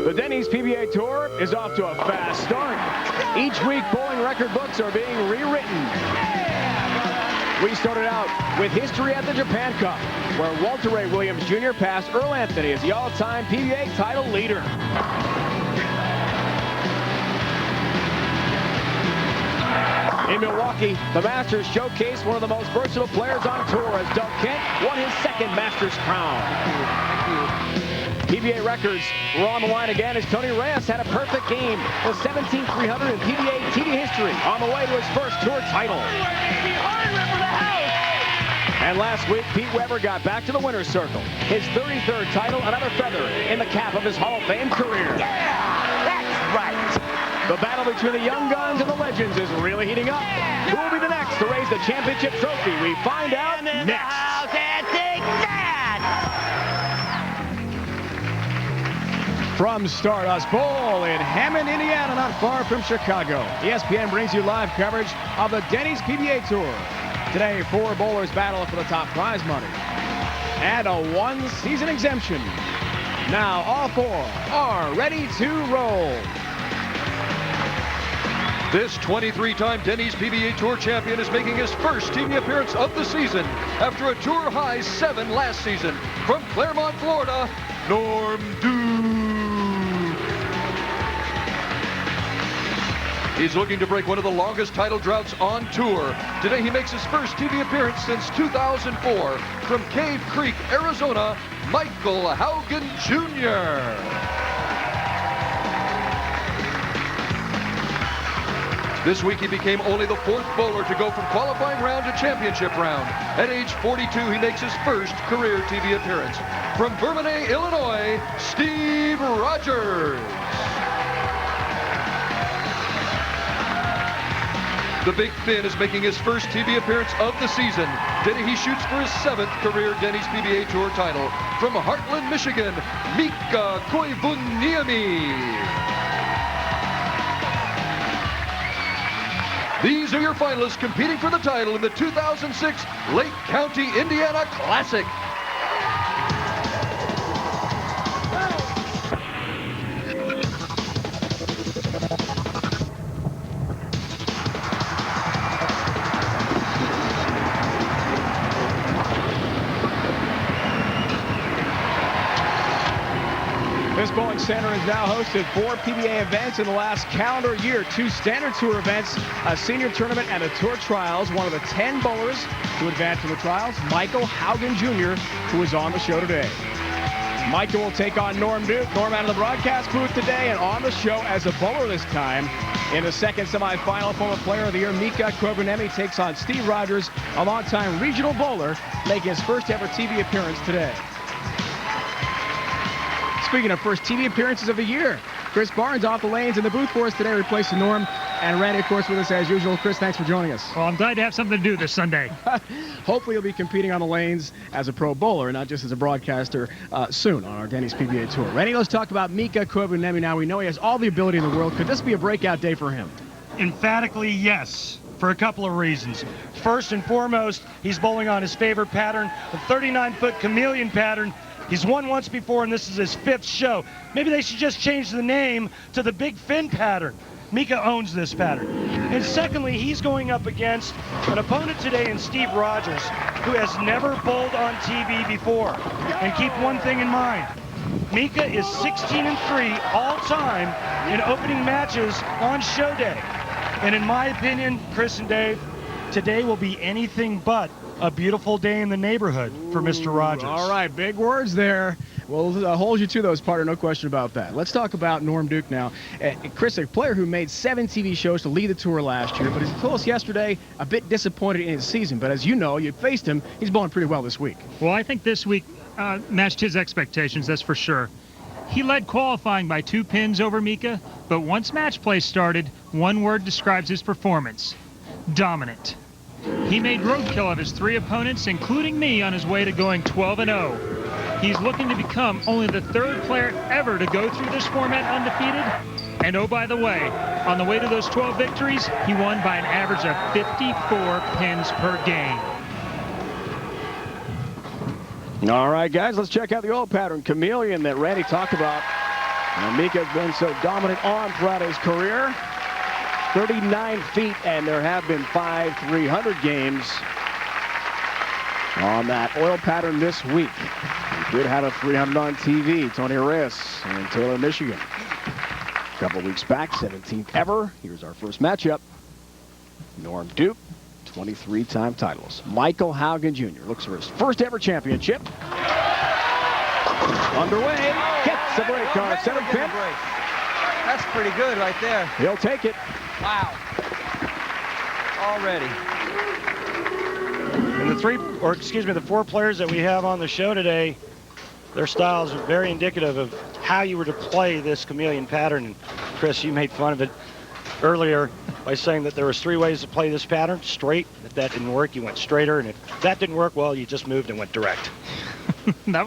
The Denny's PBA Tour is off to a fast start. Each week, bowling record books are being rewritten. We started out with history at the Japan Cup, where Walter Ray Williams Jr. passed Earl Anthony as the all-time PBA title leader. In Milwaukee, the Masters showcased one of the most versatile players on tour as Doug Kent won his second Masters crown. PBA records were on the line again as Tony Reyes had a perfect game with 17,300 in PBA TD history on the way to his first tour title. And last week, Pete Weber got back to the winner's circle. His 33rd title, another feather in the cap of his Hall of Fame career. Yeah, that's right. The battle between the young guns and the legends is really heating up. Who will be the next to raise the championship trophy? We find out next. From Stardust Bowl in Hammond, Indiana, not far from Chicago, ESPN brings you live coverage of the Denny's PBA Tour. Today, 4 bowlers battle for the top prize money and a 1-season exemption. Now, all 4 are ready to roll. This 23-time Denny's PBA Tour champion is making his first TV appearance of the season after a tour-high 7 last season. From Claremont, Florida, Norm Duke. He's looking to break one of the longest title droughts on tour. Today he makes his first TV appearance since 2004. From Cave Creek, Arizona, Michael Haugen Jr. This week he became only the 4th bowler to go from qualifying round to championship round. At age 42, he makes his first career TV appearance. From Bourbonnais, Illinois, Steve Rogers. The Big Fin is making his first TV appearance of the season. Today he shoots for his 7th career Denny's PBA Tour title. From Heartland, Michigan, Mika Koivuniemi. These are your finalists competing for the title in the 2006 Lake County, Indiana Classic. This bowling center has now hosted 4 PBA events in the last calendar year, 2 standard tour events, a senior tournament, and a tour trials. One of the 10 bowlers to advance to the trials, Michael Haugen Jr., who is on the show today. Michael will take on Norm Duke. Norm out of the broadcast booth today and on the show as a bowler this time. In the second semifinal, former player of the year Mika Koivuniemi takes on Steve Rogers, a longtime regional bowler, making his first ever TV appearance today. Speaking of first TV appearances of the year, Chris Barnes off the lanes in the booth for us today, replacing Norm. And Randy, of course, with us as usual. Chris, thanks for joining us. Well, I'm glad to have something to do this Sunday. Hopefully you'll be competing on the lanes as a pro bowler, not just as a broadcaster soon on our Denny's PBA Tour. Randy, let's talk about Mika Koivuniemi now. We know he has all the ability in the world. Could this be a breakout day for him? Emphatically, yes, for a couple of reasons. First and foremost, he's bowling on his favorite pattern, the 39-foot chameleon pattern. He's won once before, and this is his 5th show. Maybe they should just change the name to the Big Fin pattern. Mika owns this pattern. And secondly, he's going up against an opponent today in Steve Rogers, who has never bowled on TV before. And keep one thing in mind. Mika is 16-3 all-time in opening matches on show day. And in my opinion, Chris and Dave, today will be anything but a beautiful day in the neighborhood for Mr. Rogers. All right, big words there. We'll hold you to those, partner, no question about that. Let's talk about Norm Duke now. Chris, a player who made 7 TV shows to lead the tour last year, but as he told us yesterday, a bit disappointed in his season. But as you know, you faced him, he's bowling pretty well this week. Well, I think this week matched his expectations, that's for sure. He led qualifying by 2 pins over Mika, but once match play started, one word describes his performance: dominant. He made roadkill of his 3 opponents, including me, on his way to going 12-0. He's looking to become only the 3rd player ever to go through this format undefeated. And oh, by the way, on the way to those 12 victories, he won by an average of 54 pins per game. All right, guys, let's check out the old pattern, chameleon, that Randy talked about And Mika's been so dominant on throughout his career. 39 feet, and there have been 5 300 games on that oil pattern this week. We did have a 300 on TV. Tony Reyes in Taylor, Michigan. A couple weeks back, 17th ever. Here's our first matchup. Norm Duke, 23-time titleist. Michael Haugen Jr. looks for his first ever championship. Underway. Gets the break on center pin. That's pretty good right there. He'll take it. Wow. Already. And the 4 players that we have on the show today, their styles are very indicative of how you were to play this chameleon pattern. And Chris, you made fun of it earlier by saying that there was 3 ways to play this pattern. Straight. If that didn't work, you went straighter. And if that didn't work, well, you just moved and went direct. That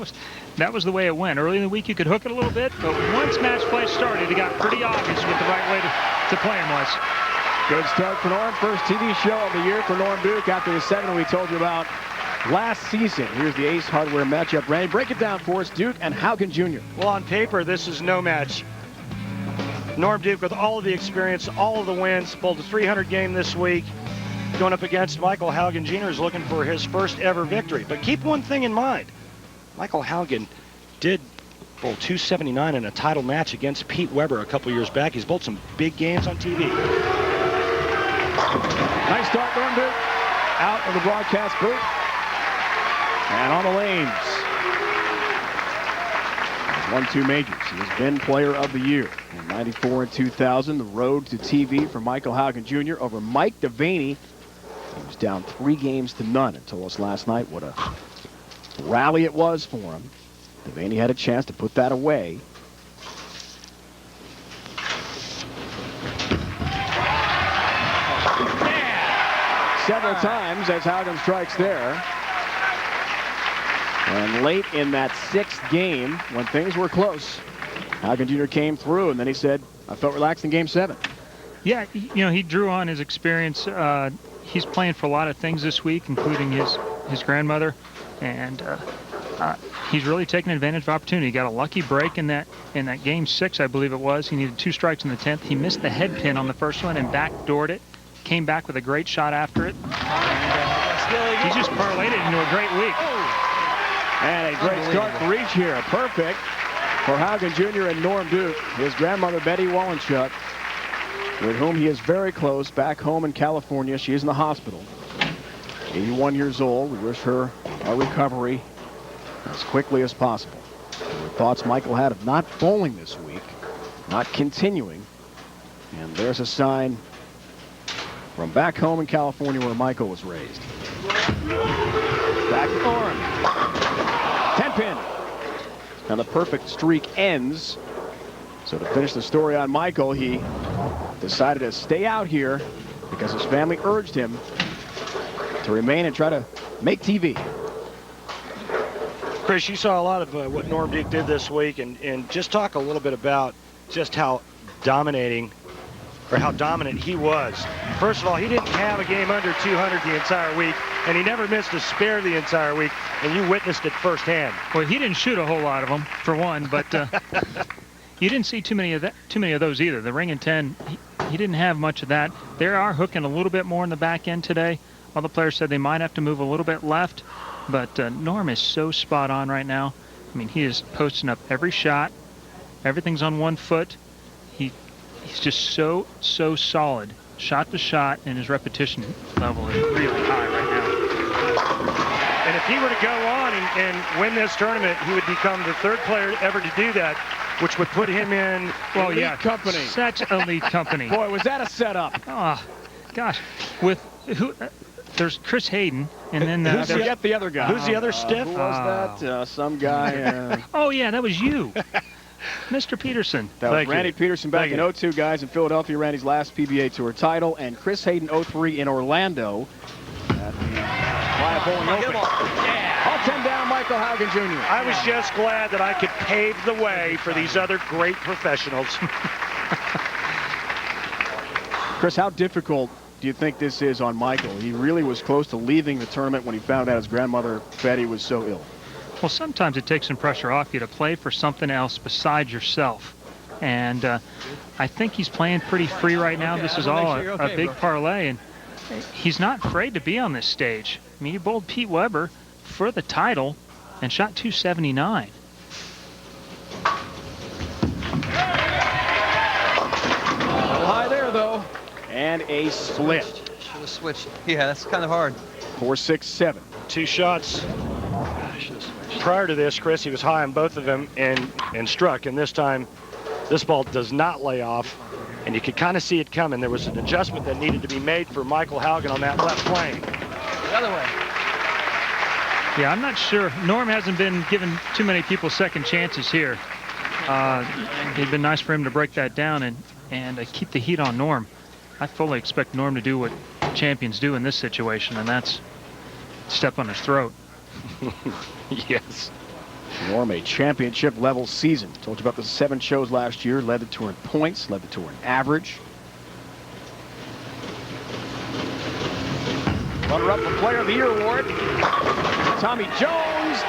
was the way it went. Early in the week, you could hook it a little bit, but once match play started, it got pretty obvious what the right way to play him was. Good start for Norm. First TV show of the year for Norm Duke after the 7 we told you about last season. Here's the Ace Hardware matchup. Randy, break it down for us. Duke and Haugen Jr. Well, on paper, this is no match. Norm Duke with all of the experience, all of the wins, bowled a 300 game this week. Going up against Michael Haugen Jr. is looking for his first ever victory. But keep one thing in mind. Michael Haugen did bowl 279 in a title match against Pete Weber a couple years back. He's bowled some big games on TV. Nice start, Norm Duke. Out of the broadcast booth. And on the lanes. He's won 2 majors. He has been player of the year in 94 and 2000. The road to TV for Michael Haugen Jr. over Mike Devaney. He was down 3 games to none and told us last night what a rally it was for him. Devaney had a chance to put that away. Several times as Haugen strikes there. And late in that 6th game, when things were close, Haugen Jr. came through, and then he said, I felt relaxed in game 7. Yeah, you know, he drew on his experience. He's playing for a lot of things this week, including his grandmother. And he's really taken advantage of opportunity. He got a lucky break in that game 6, I believe it was. He needed 2 strikes in the 10th. He missed the head pin on the first one and backdoored it. Came back with a great shot after it. And he just parlayed it into a great week. And a great start for each here. Perfect for Haugen Jr. and Norm Duke. His grandmother, Betty Wallenchuk, with whom he is very close, back home in California. She is in the hospital. 81 years old. We wish her a recovery as quickly as possible. The thoughts Michael had of not bowling this week, not continuing. And there's a sign from back home in California where Michael was raised. Back to Norm. 10 pin. Now the perfect streak ends. So to finish the story on Michael, he decided to stay out here because his family urged him to remain and try to make TV. Chris, you saw a lot of what Norm Duke did this week, and just talk a little bit about just how dominating, or how dominant he was. First of all, he didn't have a game under 200 the entire week, and he never missed a spare the entire week, and you witnessed it firsthand. Well, he didn't shoot a whole lot of them, for one, but you didn't see too many of those either. The ring and 10, he didn't have much of that. They are hooking a little bit more in the back end today. All the players said they might have to move a little bit left, but Norm is so spot on right now. I mean, he is posting up every shot. Everything's on 1 foot. He's just so solid, shot to shot, and his repetition level is really high right now. And if he were to go on and win this tournament, he would become the 3rd player ever to do that, which would put him in elite company. Such elite company. Boy, was that a setup. Oh, gosh. With who? There's Chris Hayden, and then forget the other guy. Who's the other stiff? Who was that? Some guy. Oh yeah, that was you, Mr. Peterson. That was Randy Peterson back in 02, guys, in Philadelphia. Randy's last PBA Tour title, and Chris Hayden 03 in Orlando at the Playa Bowling Open. All 10 down, Michael Haugen Jr. I was just glad that I could pave the way for these other great professionals. Chris, how difficult do you think this is on Michael? He really was close to leaving the tournament when he found out his grandmother, Betty, was so ill. Well, sometimes it takes some pressure off you to play for something else besides yourself. And I think he's playing pretty free right now. This is all a big parlay, and he's not afraid to be on this stage. I mean, he bowled Pete Weber for the title and shot 279. High there, though, and a split. Should have switched. Yeah, that's kind of hard. 4, 6, 7. 2 shots. Prior to this, Chris, he was high on both of them and struck, and this time this ball does not lay off, and you could kind of see it coming. There was an adjustment that needed to be made for Michael Haugen on that left plane. The other way. Yeah, I'm not sure. Norm hasn't been giving too many people second chances here. It'd been nice for him to break that down and keep the heat on Norm. I fully expect Norm to do what champions do in this situation, and that's step on his throat. Yes. Norm, a championship level season. Told you about the 7 shows last year. Led the tour in points, led the tour in average. Runner-up for Player of the Year award, Tommy Jones.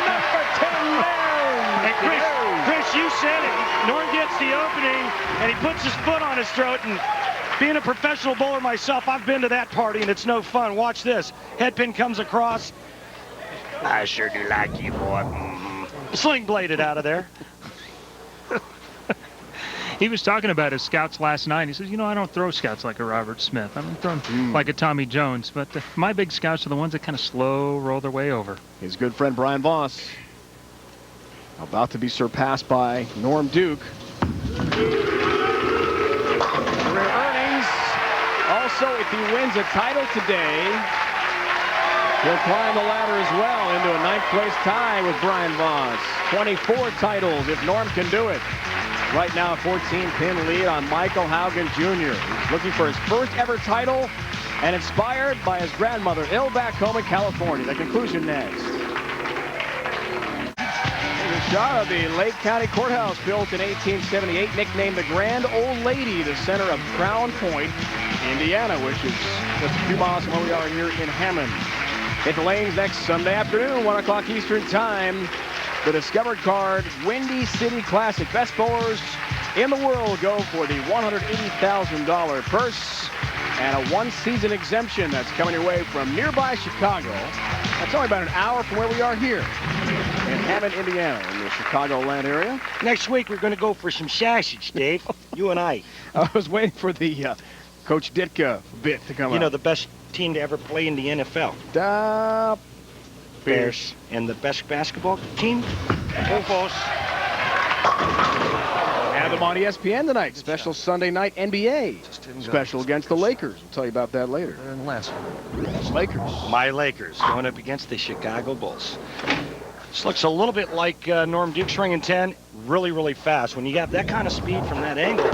Number 10 man. Hey, Chris, you said it. Norm gets the opening, and he puts his foot on his throat. And being a professional bowler myself, I've been to that party, and it's no fun. Watch this. Headpin comes across. I sure do like you, boy. Sling bladed out of there. He was talking about his scouts last night. He says, you know, I don't throw scouts like a Robert Smith. I'm throwing like a Tommy Jones. But my big scouts are the ones that kind of slow roll their way over. His good friend Brian Voss about to be surpassed by Norm Duke. Career earnings. Also, if he wins a title today, he'll climb the ladder as well into a 9th place tie with Brian Voss. 24 titles if Norm can do it. Right now, a 14-pin lead on Michael Haugen Jr. He's looking for his first ever title and inspired by his grandmother ill back home in California. The conclusion next. Here's a shot of the Lake County Courthouse, built in 1878, nicknamed the Grand Old Lady, the center of Crown Point, Indiana, which is just a few miles from where we are here in Hammond. Hit the lanes next Sunday afternoon, 1 o'clock Eastern Time. The Discovered Card Windy City Classic. Best bowlers in the world go for the $180,000 purse and a 1-season exemption that's coming your way from nearby Chicago. That's only about an hour from where we are here in Hammond, Indiana, in the Chicagoland area. Next week, we're going to go for some sausage, Dave. You and I. I was waiting for the Coach Ditka bit to come out. You know, the best team to ever play in the NFL. Bears. And the best basketball team? Bullfos. Have them on ESPN tonight. Special Sunday night NBA special against the Lakers. We'll tell you about that later. They're in the last one. It's Lakers. My Lakers going up against the Chicago Bulls. This looks a little bit like Norm Duke's ring in 10. Really, really fast. When you got that kind of speed from that angle,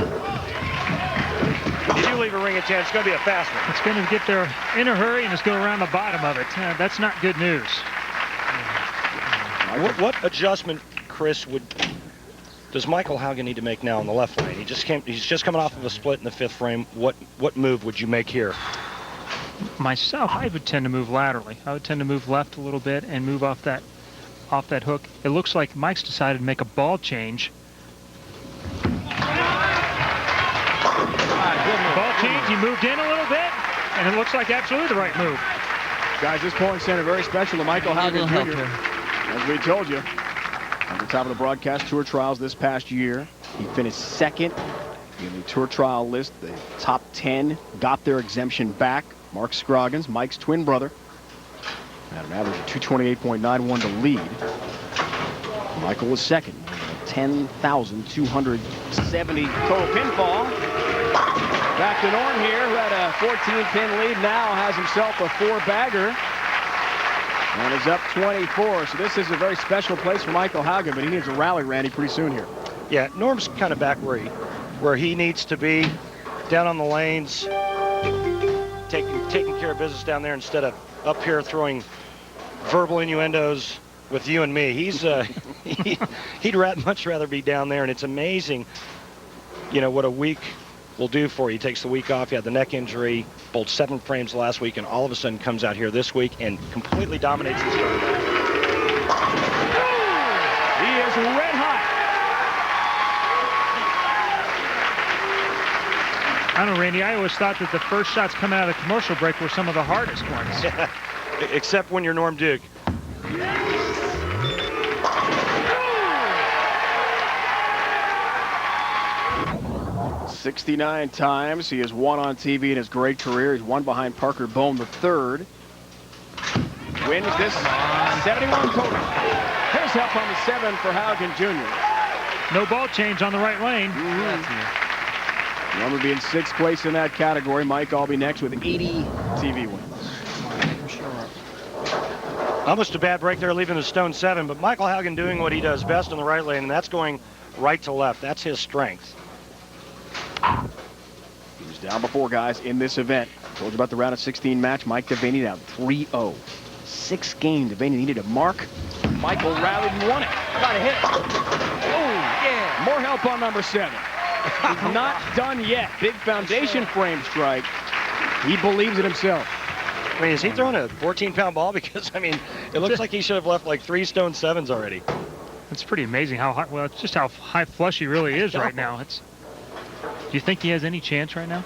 if you leave a ring in 10, it's going to be a fast one. It's going to get there in a hurry, and it's going around the bottom of it. That's not good news. What adjustment, Chris, does Michael Haugen need to make now on the left lane? He's just coming off of a split in the 5th frame. What move would you make here? Myself, I would tend to move laterally. I would tend to move left a little bit and move off that hook. It looks like Mike's decided to make a ball change. Ball change, he moved in a little bit, and it looks like absolutely the right move. Guys, this polling center very special to Michael Haugen Jr. As we told you, at the top of the broadcast tour trials this past year, he finished 2nd in the tour trial list. The top 10 got their exemption back. Mark Scroggins, Mike's twin brother, had an average of 228.91 to lead. Michael was 2nd, 10,270 total pinfall. Back to Norm here, who had a 14-pin lead, now has himself a 4-bagger. And is up 24. So this is a very special place for Michael Haugen, but he needs a rally, Randy, pretty soon here. Yeah, Norm's kind of back where he needs to be, down on the lanes, taking care of business down there instead of up here throwing verbal innuendos with you and me. He'd much rather be down there, and it's amazing, you know, what a week will do for you. He takes the week off. He had the neck injury, bowled 7 frames last week, and all of a sudden comes out here this week and completely dominates the tournament. He is red hot. I don't know, Randy, I always thought that the first shots coming out of the commercial break were some of the hardest ones. Except when you're Norm Duke. 69 times he has won on TV in his great career. He's won behind Parker Bohm III. Wins this 71 total. Here's help on the 7 for Haugen Jr. No ball change on the right lane. Norm will be in 6th place in that category. Mike will be next with 80 TV wins. Almost a bad break there, leaving the stone 7, but Michael Haugen doing what he does best in the right lane, and that's going right to left. That's his strength. He was down before, guys, in this event. Told you about the round of 16 match. Mike Devaney down 3-0. 6 game. Devaney needed a mark. Michael rallied and won it. Got a hit. Oh, yeah. More help on number 7. He's not done yet. Big foundation frame strike. He believes it himself. I mean, is he throwing a 14-pound ball? Because, I mean, it looks like he should have left like 3 stone 7s already. It's pretty amazing how high, well, it's just how high flush he really is right now. Do you think he has any chance right now?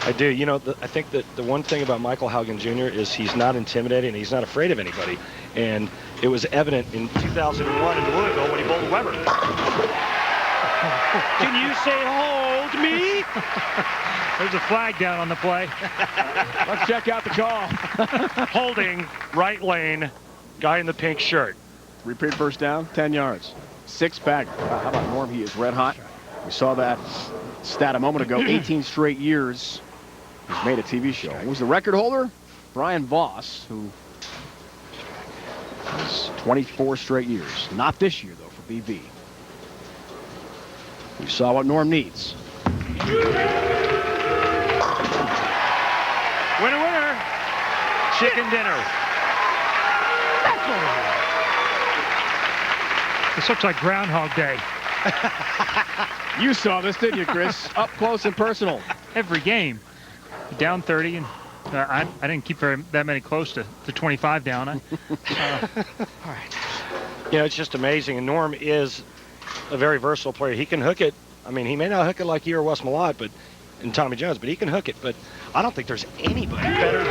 I do. You know, I think that the one thing about Michael Haugen Jr. is he's not intimidating and he's not afraid of anybody. And it was evident in 2001 in Louisville when he bowled Weber. Can you say hold me? There's a flag down on the play. Let's check out the call. Holding, right lane, guy in the pink shirt. Repeat first down, 10 yards. 6 bagger. Wow, how about Norm? He is red hot. We saw that stat a moment ago. 18 straight years he's made a TV show. Who's the record holder? Brian Voss, who is 24 straight years. Not this year, though, for BV. We saw what Norm needs. Winner, winner. Chicken dinner. This looks like Groundhog Day. You saw this, didn't you, Chris? Up close and personal. Every game. Down 30, and I didn't keep that many close to 25 down. All right. You know, it's just amazing. And Norm is a very versatile player. He can hook it. I mean, he may not hook it like you or Wes Malott, and Tommy Jones, but he can hook it. But I don't think there's anybody better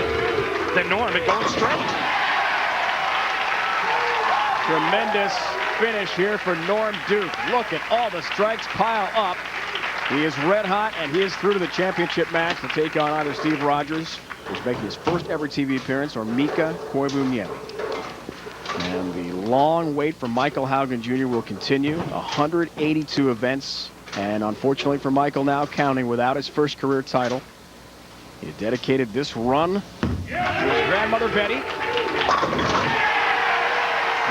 than Norm at going straight. Tremendous finish here for Norm Duke. Look at all the strikes pile up. He is red hot, and he is through to the championship match to take on either Steve Rogers, who's making his first ever TV appearance, or Mika Koivuniemi. And the long wait for Michael Haugen Jr. will continue. 182 events, and unfortunately for Michael now counting without his first career title. He dedicated this run to his grandmother Betty, who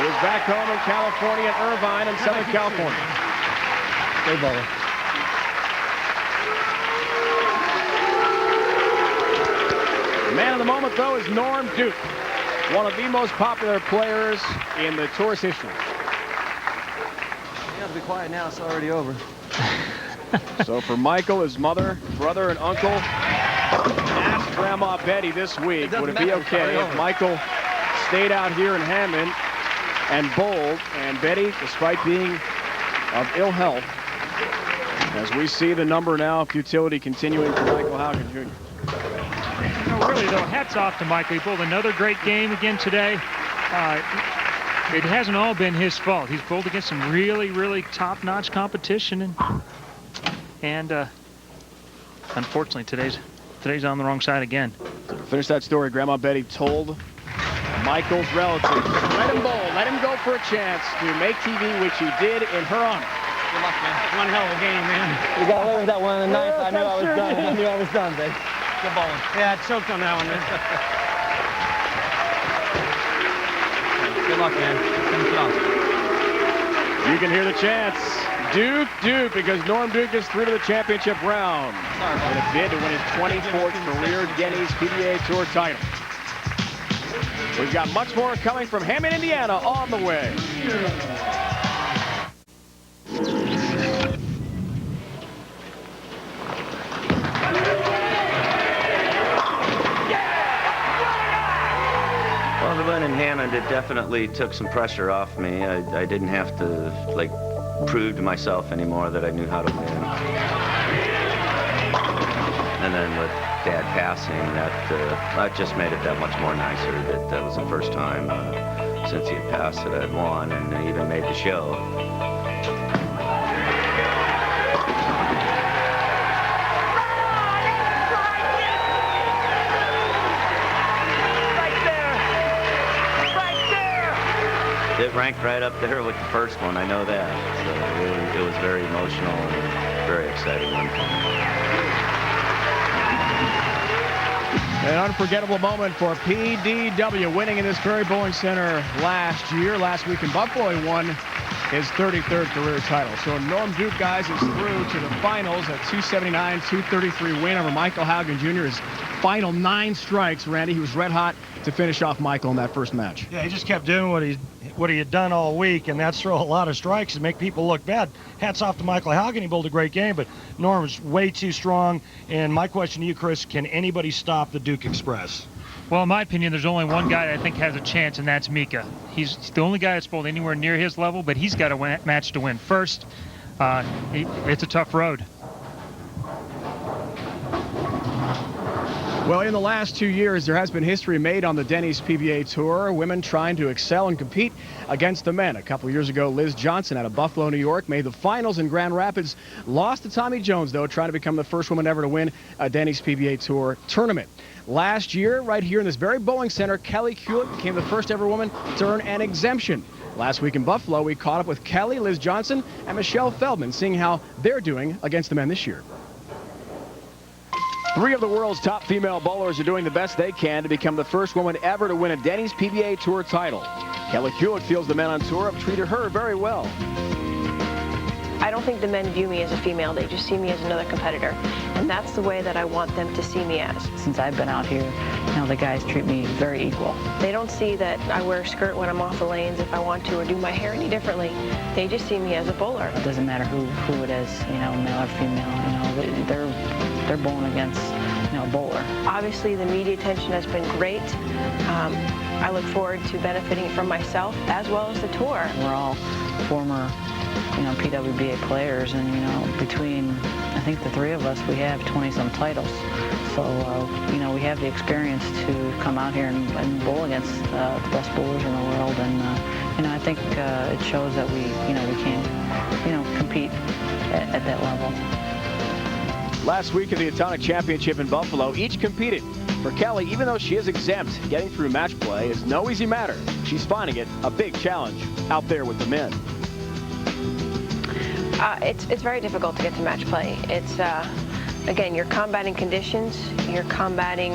is back home in California, in Irvine, in Southern California. Great bowler. The man of the moment, though, is Norm Duke, one of the most popular players in the tour's history. You have to be quiet now. It's already over. So for Michael, his mother, brother, and uncle, asked Grandma Betty this week, would it be okay if Michael stayed out here in Hammond and bowled? And Betty, despite being of ill health, as we see the number now of futility continuing for Michael Haugen Jr. No, really, though, hats off to Michael. He bowled another great game again today. It hasn't all been his fault. He's bowled against some really, really top-notch competition, and unfortunately, today's on the wrong side again. So to finish that story, Grandma Betty told Michael's relatives, let him bowl, let him go for a chance to make TV, which he did in her honor. Good luck, man. One hell of a game, man. You got away with that one in the ninth. I knew I was done. I knew I was done, babe. Good bowling. Yeah, I choked on that one, man. Good luck, man. Finish it off. You can hear the chants. Duke, Duke, because Norm Duke is through to the championship round. In a bid to win his 24th career Denny's PBA Tour title. We've got much more coming from Hammond, Indiana on the way. Well, the win in Hammond, it definitely took some pressure off me. I didn't have to, like, prove to myself anymore that I knew how to win. And then with Dad passing, that just made it that much more nicer that was the first time since he had passed that I'd won, and even made the show. It ranked right up there with the first one, I know that. So it was very emotional and very exciting one for me. An unforgettable moment for PDW, winning in this very Bowling Center last week in Buffalo. He won his 33rd career title. So Norm Duke, guys, is through to the finals at 279-233 win over Michael Haugen Jr. His final 9 strikes, Randy. He was red hot to finish off Michael in that first match. Yeah, he just kept doing what he had done all week, and that's throw a lot of strikes and make people look bad. Hats off to Michael Haugen. He bowled a great game, but Norm was way too strong. And my question to you, Chris, can anybody stop the Duke Express? Well, in my opinion, there's only one guy that I think has a chance, and that's Mika. He's the only guy that's bowled anywhere near his level, but he's got a match to win first. It's a tough road. Well, in the last 2 years, there has been history made on the Denny's PBA Tour. Women trying to excel and compete against the men. A couple years ago, Liz Johnson out of Buffalo, New York, made the finals in Grand Rapids. Lost to Tommy Jones, though, trying to become the first woman ever to win a Denny's PBA Tour tournament. Last year, right here in this very bowling center, Kelly Hewitt became the first ever woman to earn an exemption. Last week in Buffalo, we caught up with Kelly, Liz Johnson, and Michelle Feldman, seeing how they're doing against the men this year. 3 of the world's top female bowlers are doing the best they can to become the first woman ever to win a Denny's PBA Tour title. Kelly Hewitt feels the men on tour have treated her very well. I don't think the men view me as a female. They just see me as another competitor. And that's the way that I want them to see me as. Since I've been out here, the guys treat me very equal. They don't see that I wear a skirt when I'm off the lanes if I want to, or do my hair any differently. They just see me as a bowler. It doesn't matter who it is, male or female, they're bowling against, a bowler. Obviously, the media attention has been great. I look forward to benefiting from myself as well as the tour. We're all former, PWBA players, and, between, I think the 3 of us, we have 20-some titles. So, we have the experience to come out here and bowl against the best bowlers in the world. And, I think it shows that we can, compete at that level. Last week at the Untitled Championship in Buffalo, each competed. For Kelly, even though she is exempt, getting through match play is no easy matter. She's finding it a big challenge out there with the men. It's very difficult to get to match play. It's, again, you're combating conditions, you're combating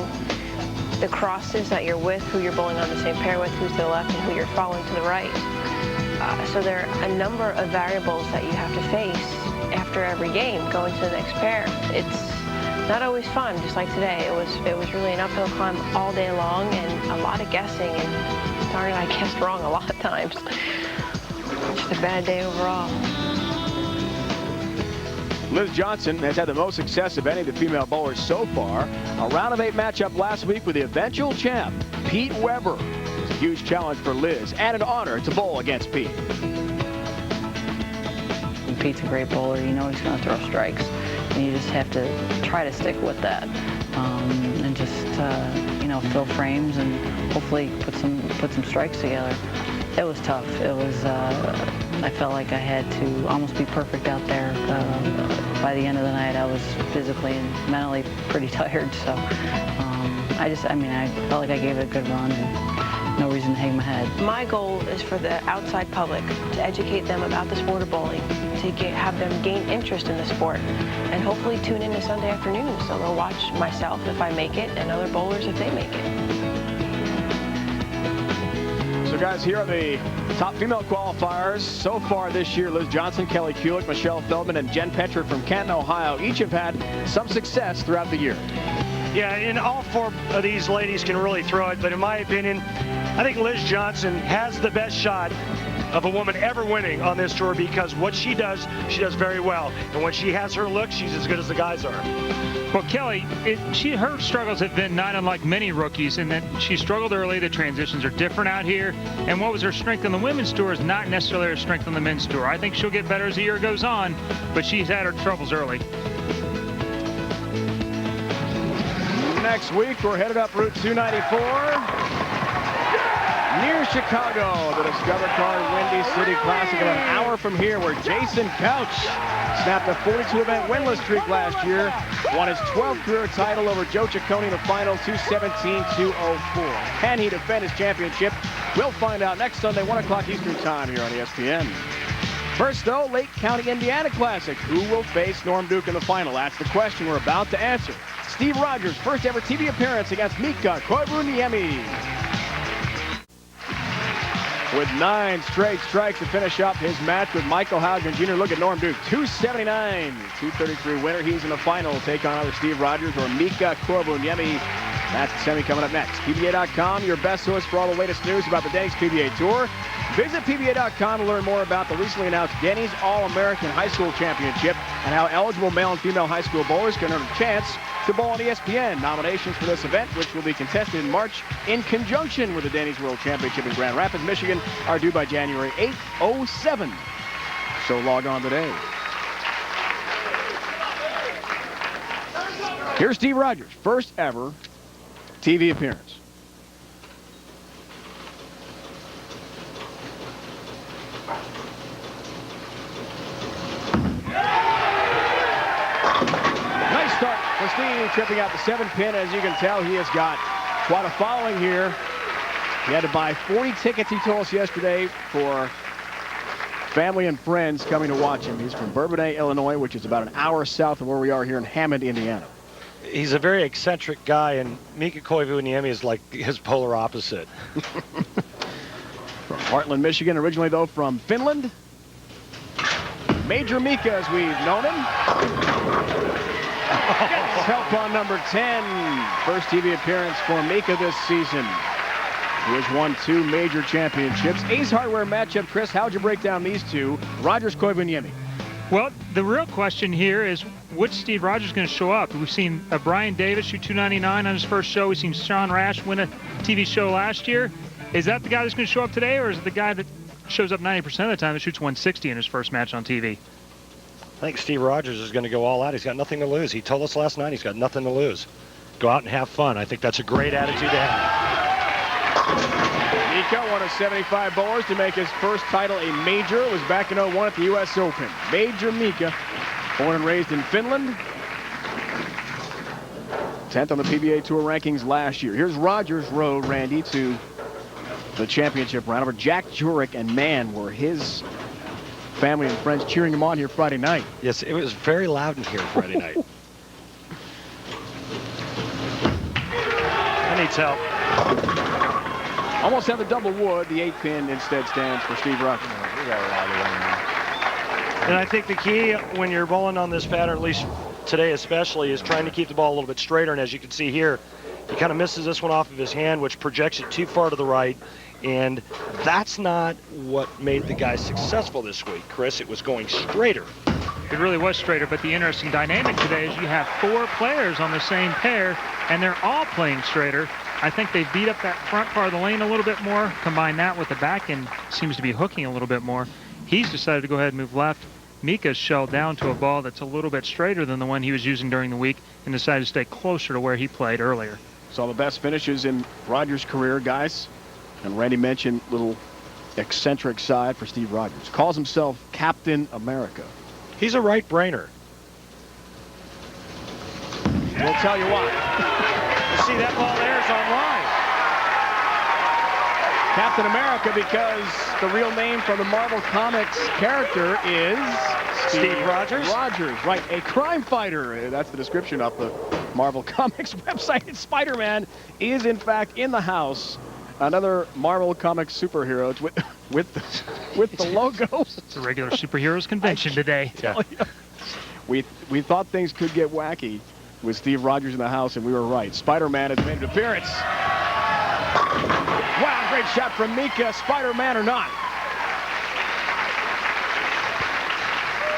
the crosses that you're with, who you're bowling on the same pair with, who's to the left, and who you're following to the right. So there are a number of variables that you have to face after every game, going to the next pair. It's not always fun, just like today. It was really an uphill climb all day long and a lot of guessing, and darn it, I guessed wrong a lot of times. Just a bad day overall. Liz Johnson has had the most success of any of the female bowlers so far. A round of 8 matchup last week with the eventual champ, Pete Weber. It was a huge challenge for Liz and an honor to bowl against Pete. Pete's a great bowler. You know he's going to throw strikes, and you just have to try to stick with that, and just fill frames and hopefully put some strikes together. It was tough. It was. I felt like I had to almost be perfect out there. By the end of the night, I was physically and mentally pretty tired. So I felt like I gave it a good run. And no reason to hang my head. My goal is for the outside public to educate them about the sport of bowling, to have them gain interest in the sport, and hopefully tune in to Sunday afternoon so they'll watch myself if I make it and other bowlers if they make it. So guys, here are the top female qualifiers so far this year. Liz Johnson, Kelly Hewitt, Michelle Feldman, and Jen Petra from Canton, Ohio. Each have had some success throughout the year. Yeah, and all 4 of these ladies can really throw it, but in my opinion, I think Liz Johnson has the best shot of a woman ever winning on this tour, because what she does very well. And when she has her look, she's as good as the guys are. Well, Kelly, her struggles have been not unlike many rookies in that she struggled early. The transitions are different out here. And what was her strength on the women's tour is not necessarily her strength on the men's tour. I think she'll get better as the year goes on, but she's had her troubles early. next week. We're headed up Route 294. Near Chicago, the Discover Card Windy City Classic, about an hour from here, where Jason Couch snapped a 42-event winless streak last year, won his 12th career title over Joe Ciccone in the final, 217-204. Can he defend his championship? We'll find out next Sunday, 1 o'clock Eastern Time here on ESPN. First, though, Lake County Indiana Classic. Who will face Norm Duke in the final? That's the question we're about to answer. Steve Rogers' first ever TV appearance against Mika Koivuniemi. With 9 straight strikes to finish up his match with Michael Haugen Jr. Look at Norm Duke, 279, 233 winner. He's in the final. Take on either Steve Rogers or Mika Koivuniemi. That's the semi coming up next. PBA.com, your best source for all the latest news about the Denny's PBA Tour. Visit PBA.com to learn more about the recently announced Denny's All-American High School Championship and how eligible male and female high school bowlers can earn a chance to bowl on ESPN. Nominations for this event, which will be contested in March in conjunction with the Denny's World Championship in Grand Rapids, Michigan, are due by January 8th, 07. So log on today. Here's Steve Rogers' first ever TV appearance. Nice start for Steve, tripping out the 7-pin. As you can tell, he has got quite a following here. He had to buy 40 tickets, he told us yesterday, for family and friends coming to watch him. He's from Bourbonnais, Illinois, which is about an hour south of where we are here in Hammond, Indiana. He's a very eccentric guy, and Mika Koivuniemi is like his polar opposite. From Heartland, Michigan, originally, though, from Finland. Major Mika, as we've known him. Gets help on number 10. First TV appearance for Mika this season. He has won 2 major championships. Ace Hardware matchup, Chris. How'd you break down these two? Rogers, Koivuniemi. Well, the real question here is, which Steve Rogers going to show up? We've seen Brian Davis shoot 299 on his first show. We've seen Sean Rash win a TV show last year. Is that the guy that's going to show up today, or is it the guy that shows up 90% of the time that shoots 160 in his first match on TV? I think Steve Rogers is going to go all out. He's got nothing to lose. He told us last night he's got nothing to lose. Go out and have fun. I think that's a great attitude to have. Mika, one of 75 bowlers to make his first title a major. It was back in 01 at the U.S. Open. Major Mika, born and raised in Finland. 10th on the PBA Tour rankings last year. Here's Rogers' road, Randy, to the championship round over Jack Jurek, and man, were his family and friends cheering him on here Friday night. Yes, it was very loud in here Friday night. That needs help. Almost have a double wood. The 8-pin instead stands for Steve Rogers. And I think the key when you're bowling on this pattern, at least today especially, is trying to keep the ball a little bit straighter. And as you can see here, he kind of misses this one off of his hand, which projects it too far to the right. And that's not what made the guy successful this week, Chris. It was going straighter. It really was straighter, but the interesting dynamic today is you have 4 players on the same pair, and they're all playing straighter. I think they beat up that front part of the lane a little bit more. Combine that with the back end, seems to be hooking a little bit more. He's decided to go ahead and move left. Mika's shelled down to a ball that's a little bit straighter than the one he was using during the week and decided to stay closer to where he played earlier. Saw the best finishes in Rogers' career, guys. And Randy mentioned little eccentric side for Steve Rogers. Calls himself Captain America. He's a right-brainer. We'll tell you why. You see, that ball there is on line. Captain America, because the real name for the Marvel Comics character is Steve Rogers? Rogers, right. A crime fighter. That's the description of the Marvel Comics website. Spider-Man is, in fact, in the house. Another Marvel Comics superhero with the logo. It's a regular superheroes convention today. Yeah. We thought things could get wacky with Steve Rogers in the house, and we were right. Spider-Man has made an appearance. Wow, great shot from Mika. Spider-Man or not.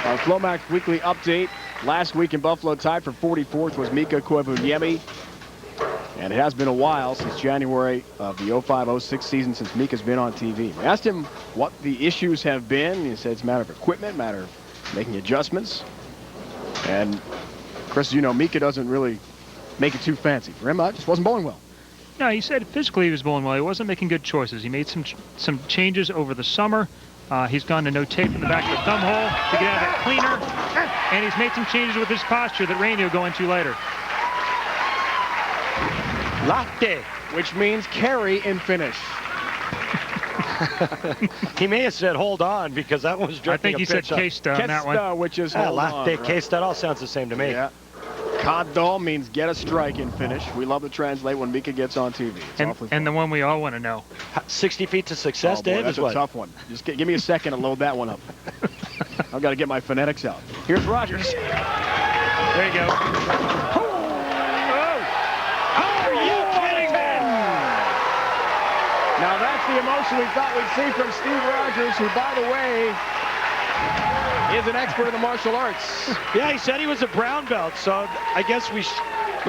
Our Flomax Weekly Update. Last week in Buffalo, tied for 44th was Mika Koivuniemi. And it has been a while, since January of the 05-06 season, since Mika's been on TV. We asked him what the issues have been. He said it's a matter of equipment, matter of making adjustments. And Chris, you know, Mika doesn't really make it too fancy. For him, just wasn't bowling well. No, he said physically he was bowling well. He wasn't making good choices. He made some changes over the summer. He's gone to no tape in the back of the thumb hole to get out of it cleaner. And he's made some changes with his posture that Randy will go into later. Latte, which means carry in Finnish. He may have said hold on because that was I think he said keista on that one. Keista, which is hold on. Latte, keista, that all sounds the same to me. Yeah. Kaddo means get a strike in Finnish. We love to translate when Mika gets on TV. And the one we all want to know. 60 feet to success, Dave, that's is what? a tough one. Just give me a second to load that one up. I've got to get my phonetics out. Here's Rogers. There you go. Are you kidding me? Now that's the emotion we thought we'd see from Steve Rogers, who, by the way, is an expert in the martial arts. Yeah, he said he was a brown belt, so I guess we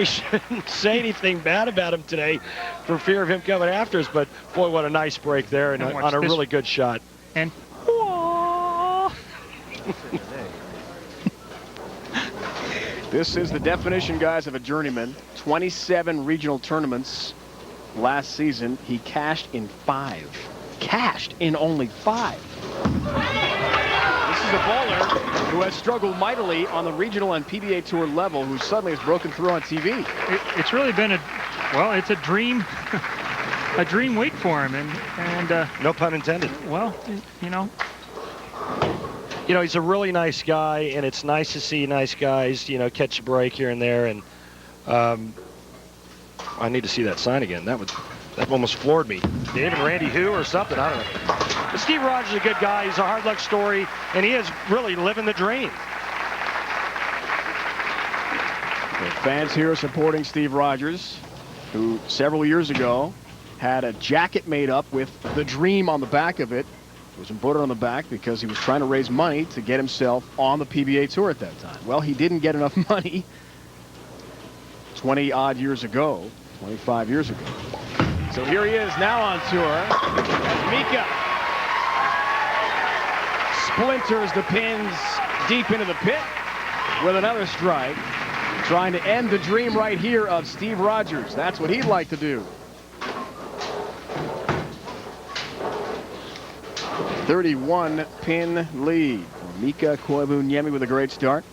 shouldn't say anything bad about him today for fear of him coming after us. But boy, what a nice break there and on a really good shot. And this is the definition, guys, of a journeyman. 27 regional tournaments last season. He cashed in 5. Cashed in only 5. This is a bowler who has struggled mightily on the regional and PBA tour level, who suddenly has broken through on TV. It's really been it's a dream, a dream week for him, and no pun intended. Well, you know, he's a really nice guy, and it's nice to see nice guys, catch a break here and there. And I need to see that sign again. That almost floored me. David Randy who or something, I don't know. But Steve Rogers is a good guy. He's a hard luck story, and he is really living the dream. The fans here are supporting Steve Rogers, who several years ago had a jacket made up with the dream on the back of it. It was embroidered on the back because he was trying to raise money to get himself on the PBA tour at that time. Well, he didn't get enough money 20-odd years ago, 25 years ago. So here he is now on tour as Mika splinters the pins deep into the pit with another strike, trying to end the dream right here of Steve Rogers. That's what he'd like to do. 31-pin lead for Mika Koivuniemi with a great start.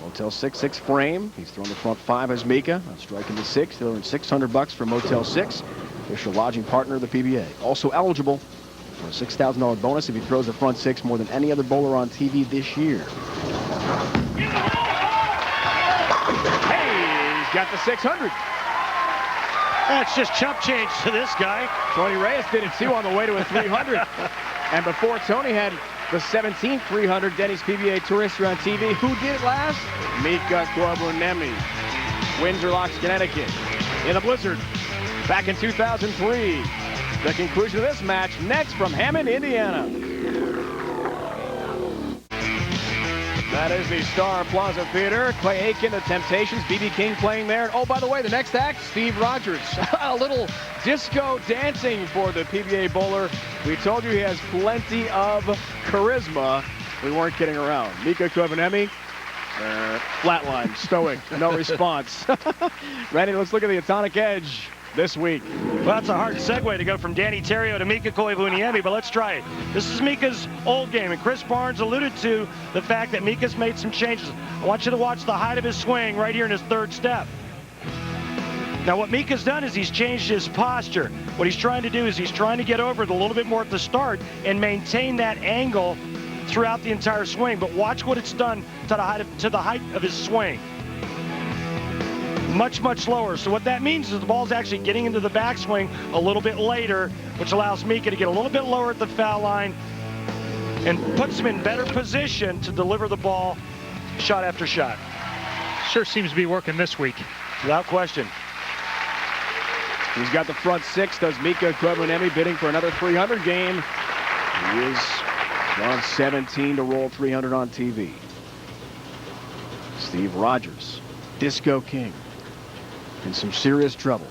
Motel 6 frame. He's thrown the front 5 as Mika. Striking the 6. He'll earn $600 for Motel 6. Official lodging partner of the PBA. Also eligible for a $6,000 bonus if he throws the front 6 more than any other bowler on TV this year. Hey, he's got the 600. That's just chump change to this guy. Tony Reyes did it too on the way to a 300. And before Tony had the 17th 300 Denny's PBA Tour history on TV, who did it last? Mika Koivuniemi. Windsor Locks, Connecticut. In a blizzard back in 2003. The conclusion of this match next from Hammond, Indiana. That is the Star Plaza Theater. Clay Aiken, The Temptations, B.B. King playing there. Oh, by the way, the next act, Steve Rogers. A little disco dancing for the PBA bowler. We told you he has plenty of charisma. We weren't kidding around. Mika Koivuniemi, flatline, stoic, no response. Randy, let's look at the Atomic Edge this week. Well, that's a hard segue to go from Danny Terrio to Mika Koivuniemi, but let's try it. This is Mika's old game, and Chris Barnes alluded to the fact that Mika's made some changes. I want you to watch the height of his swing right here in his 3rd step. Now, what Mika's done is he's changed his posture. What he's trying to do is he's trying to get over it a little bit more at the start and maintain that angle throughout the entire swing. But watch what it's done to the height of his swing. Much, much lower. So what that means is the ball's actually getting into the backswing a little bit later, which allows Mika to get a little bit lower at the foul line and puts him in better position to deliver the ball shot after shot. Sure seems to be working this week. Without question. He's got the front 6, does Mika Koivuniemi, bidding for another 300 game. He is 117 to roll 300 on TV. Steve Rogers, Disco King, in some serious trouble.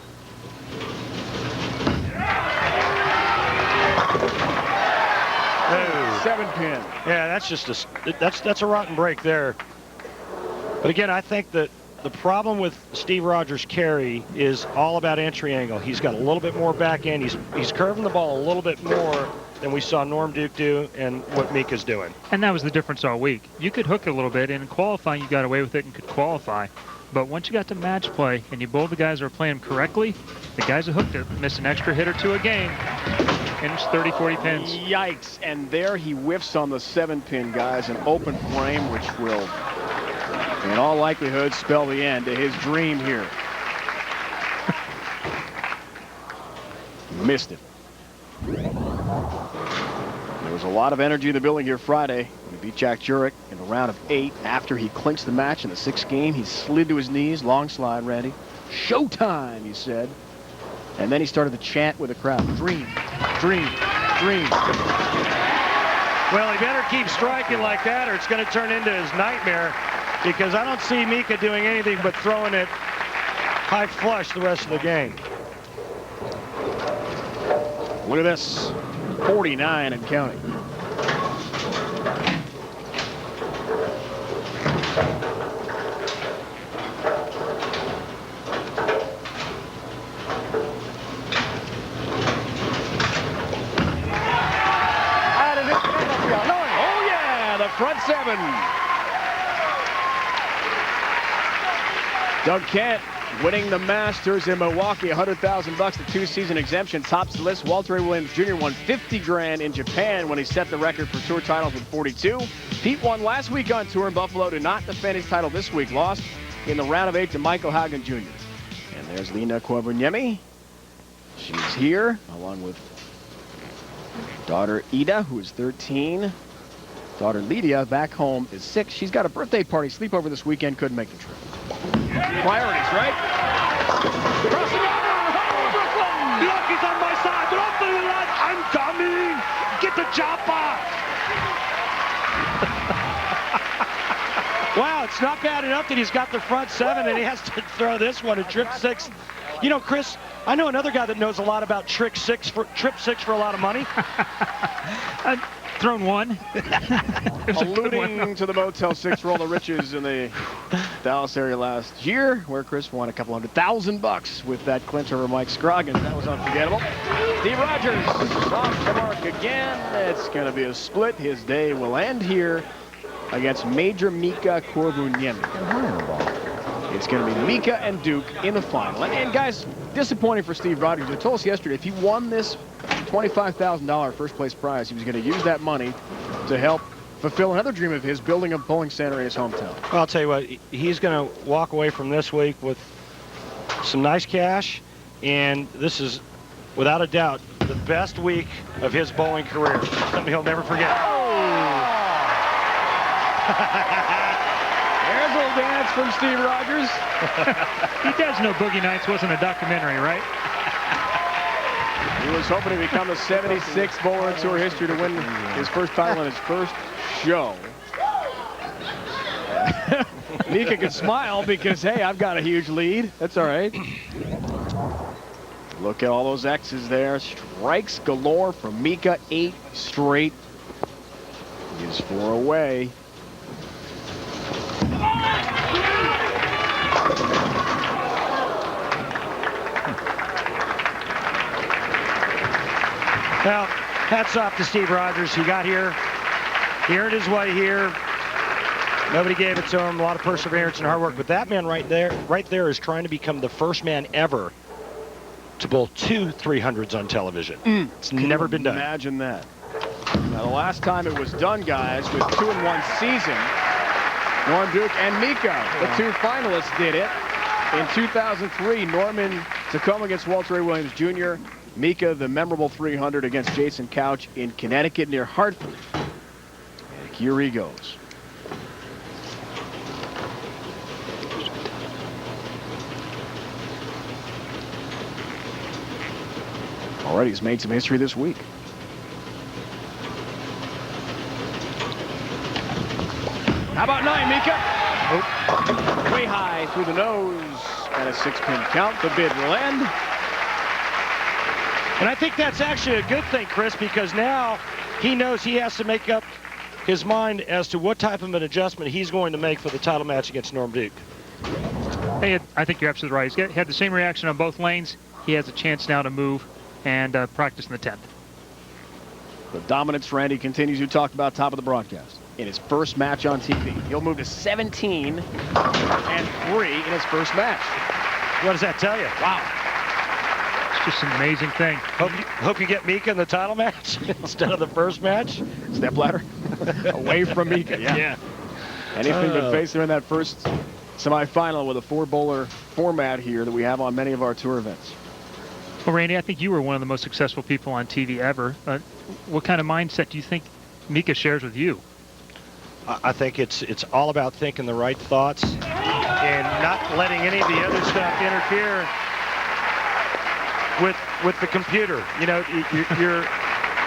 Oh. 7-pin. Yeah, that's just that's a rotten break there. But again, I think that the problem with Steve Rogers' carry is all about entry angle. He's got a little bit more back end. He's curving the ball a little bit more than we saw Norm Duke do and what Mika's doing. And that was the difference all week. You could hook it a little bit, and in qualifying you got away with it and could qualify. But once you got to match play and you bowled the guys who were playing correctly, the guys who hooked it missed an extra hit or two a game. Finished 30, 40 pins. Yikes. And there he whiffs on the 7-pin, guys. An open frame, which will, in all likelihood, spell the end to his dream here. Missed it. There was a lot of energy in the building here Friday. He beat Jack Jurek in the round of 8. After he clinched the match in the 6th game, he slid to his knees. Long slide, Randy. Showtime, he said. And then he started to chant with the crowd. Dream, dream, dream. Well, he better keep striking like that or it's going to turn into his nightmare, because I don't see Mika doing anything but throwing it high flush the rest of the game. Look at this. 49 and counting. Oh yeah, the front 7. Doug Kent winning the Masters in Milwaukee, $100,000, the 2-season exemption, tops the list. Walter A. Williams Jr. won $50,000 in Japan when he set the record for tour titles with 42. Pete won last week on tour in Buffalo, did not defend his title this week, lost in the round of 8 to Michael Haugen Jr. And there's Lena Koivuniemi. She's here along with daughter Ida, who is 13. Daughter Lydia back home is 6. She's got a birthday party sleepover this weekend, couldn't make the trip. Priorities, right? Crossing over, Brooklyn! Look, he's on my side. Drop the line. I'm coming. Get the chopper. Wow, it's not bad enough that he's got the front 7 and he has to throw this one, a trip 6. You know, Chris, I know another guy that knows a lot about trip 6 for a lot of money. I've thrown one. Alluding to the Motel 6 for all the riches in the Dallas area last year, where Chris won a couple $100,000 with that clinch over Mike Scroggins. That was unforgettable. Steve Rogers off the mark again. It's going to be a split. His day will end here against Major Mika Koivuniemi. It's going to be Mika and Duke in the final. And guys, disappointing for Steve Rogers. He told us yesterday if he won this $25,000 first place prize, he was going to use that money to help fulfill another dream of his, building a bowling center in his hometown. Well, I'll tell you what, he's going to walk away from this week with some nice cash, and this is, without a doubt, the best week of his bowling career. Something he'll never forget. There's a little dance from Steve Rogers. He does know Boogie Nights wasn't a documentary, right? He was hoping to become the 76th bowler in tour history to win his first title in his first show. Mika can smile because, hey, I've got a huge lead. That's all right. Look at all those X's there. Strikes galore from Mika, 8 straight. He is 4 away. Well, hats off to Steve Rogers. He got here. He earned his way here. Nobody gave it to him. A lot of perseverance and hard work. But that man right there is trying to become the first man ever to bowl 2 300s on television. It's never been done. Imagine that. Now, the last time it was done, guys, with 2 in 1 season, Norm Duke and Mika, the 2 finalists, did it. In 2003, Norman Tacoma against Walter A. Williams Jr., Mika, the memorable 300 against Jason Couch in Connecticut near Hartford. And here he goes. Already he's made some history this week. How about 9, Mika? Nope. Way high through the nose. And a 6-pin count. The bid will end. And I think that's actually a good thing, Chris, because now he knows he has to make up his mind as to what type of an adjustment he's going to make for the title match against Norm Duke. I think you're absolutely right. He had the same reaction on both lanes. He has a chance now to move and practice in the 10th. The dominance Randy continues. You talked about top of the broadcast. In his first match on TV, he'll move to 17-3 in his first match. What does that tell you? Wow. It's just an amazing thing. Hope you get Mika in the title match instead of the first match. Step ladder away from Mika. Yeah. Anything but face her in that first semifinal with a 4-bowler format here that we have on many of our tour events. Well, Randy, I think you were one of the most successful people on TV ever. What kind of mindset do you think Mika shares with you? I think it's all about thinking the right thoughts and not letting any of the other stuff interfere with the computer. You know,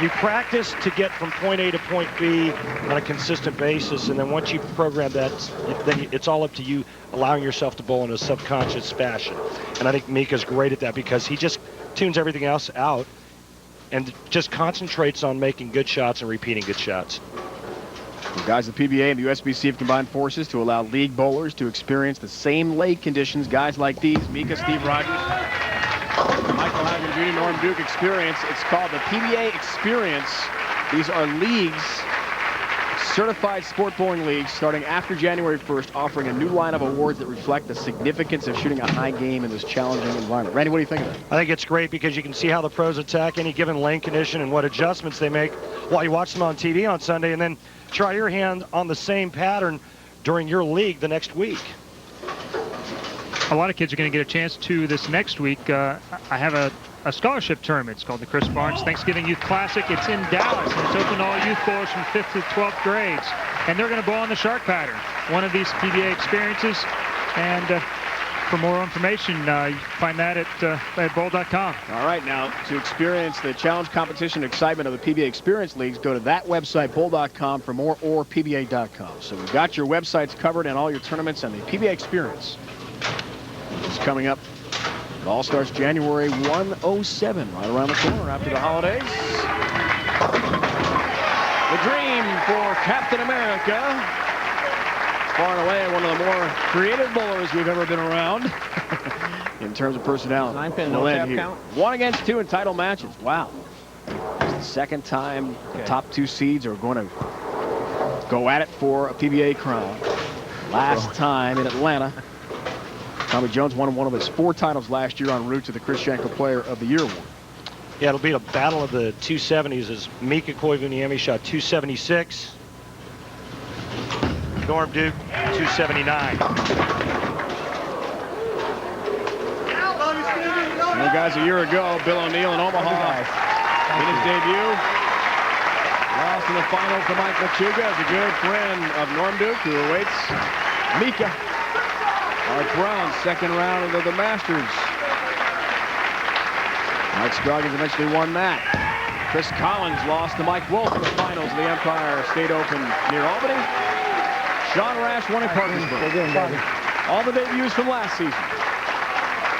you practice to get from point A to point B on a consistent basis, and then once you program that, then it's all up to you allowing yourself to bowl in a subconscious fashion. And I think Mika's great at that because he just tunes everything else out and just concentrates on making good shots and repeating good shots. The guys at the PBA and the USBC have combined forces to allow league bowlers to experience the same leg conditions. Guys like these, Mika, Steve Rogers, Michael Haugen Jr., Norm Duke experience. It's called the PBA Experience. These are leagues, certified sport bowling leagues, starting after January 1st, offering a new line of awards that reflect the significance of shooting a high game in this challenging environment. Randy, what do you think of that? I think it's great because you can see how the pros attack any given lane condition and what adjustments they make while you watch them on TV on Sunday, and then try your hand on the same pattern during your league the next week. A lot of kids are going to get a chance to this next week. I have a scholarship tournament. It's called the Chris Barnes Thanksgiving Youth Classic. It's in Dallas, and it's open to all youth bowlers from 5th to 12th grades. And they're going to bowl on the shark pattern, one of these PBA experiences. And for more information, you can find that at bowl.com. All right, now to experience the challenge, competition, excitement of the PBA Experience Leagues, go to that website, bowl.com, for more, or PBA.com. So we've got your websites covered and all your tournaments, and the PBA Experience is coming up. It all starts January 107, right around the corner after the holidays. The dream for Captain America. Far and away one of the more creative bowlers we've ever been around in terms of personality. 9-pin, no tap count. 1 against 2 in title matches. Wow. It's the second time the top 2 seeds are going to go at it for a PBA crown. Last time in Atlanta, Tommy Jones won one of his 4 titles last year en route to the Chris Schenkel Player of the Year award. Yeah, it'll be a battle of the 270s as Mika Koivuniemi shot 276. Norm Duke, 279. The guys a year ago, Bill O'Neill in Omaha in his debut. Lost in the final to Mike Machuga as a good friend of Norm Duke, who awaits Mika. Art Brown, second round of the Masters. Mike Scroggins eventually won that. Chris Collins lost to Mike Wolf in the finals of the Empire State Open near Albany. Sean Rash won in Parkersburg. All the debuts from last season.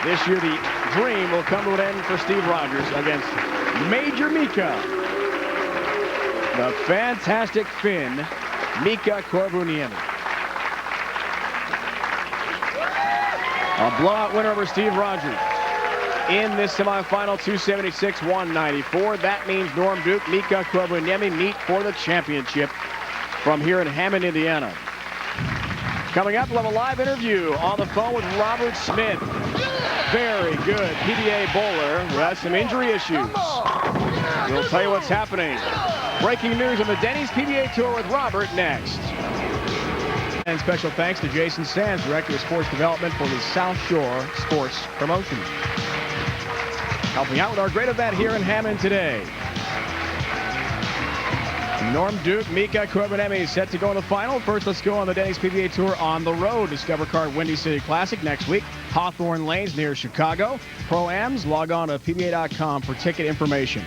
This year, the dream will come to an end for Steve Rogers against Major Mika. The fantastic Finn, Mika Koivuniemi. A blowout winner over Steve Rogers in this semifinal, 276-194. That means Norm Duke, Mika Koivuniemi meet for the championship from here in Hammond, Indiana. Coming up, we'll have a live interview on the phone with Robert Smith. Very good PBA bowler who has some injury issues. We'll tell you what's happening. Breaking news on the Denny's PBA Tour with Robert next. And special thanks to Jason Sands, Director of Sports Development for the South Shore Sports Promotion. Helping out with our great event here in Hammond today. Norm Duke, Mika Koivuniemi set to go in the final. First, let's go on the Denny's PBA Tour on the road. Discover Card Windy City Classic next week. Hawthorne Lanes near Chicago. Pro-Ams, log on to PBA.com for ticket information.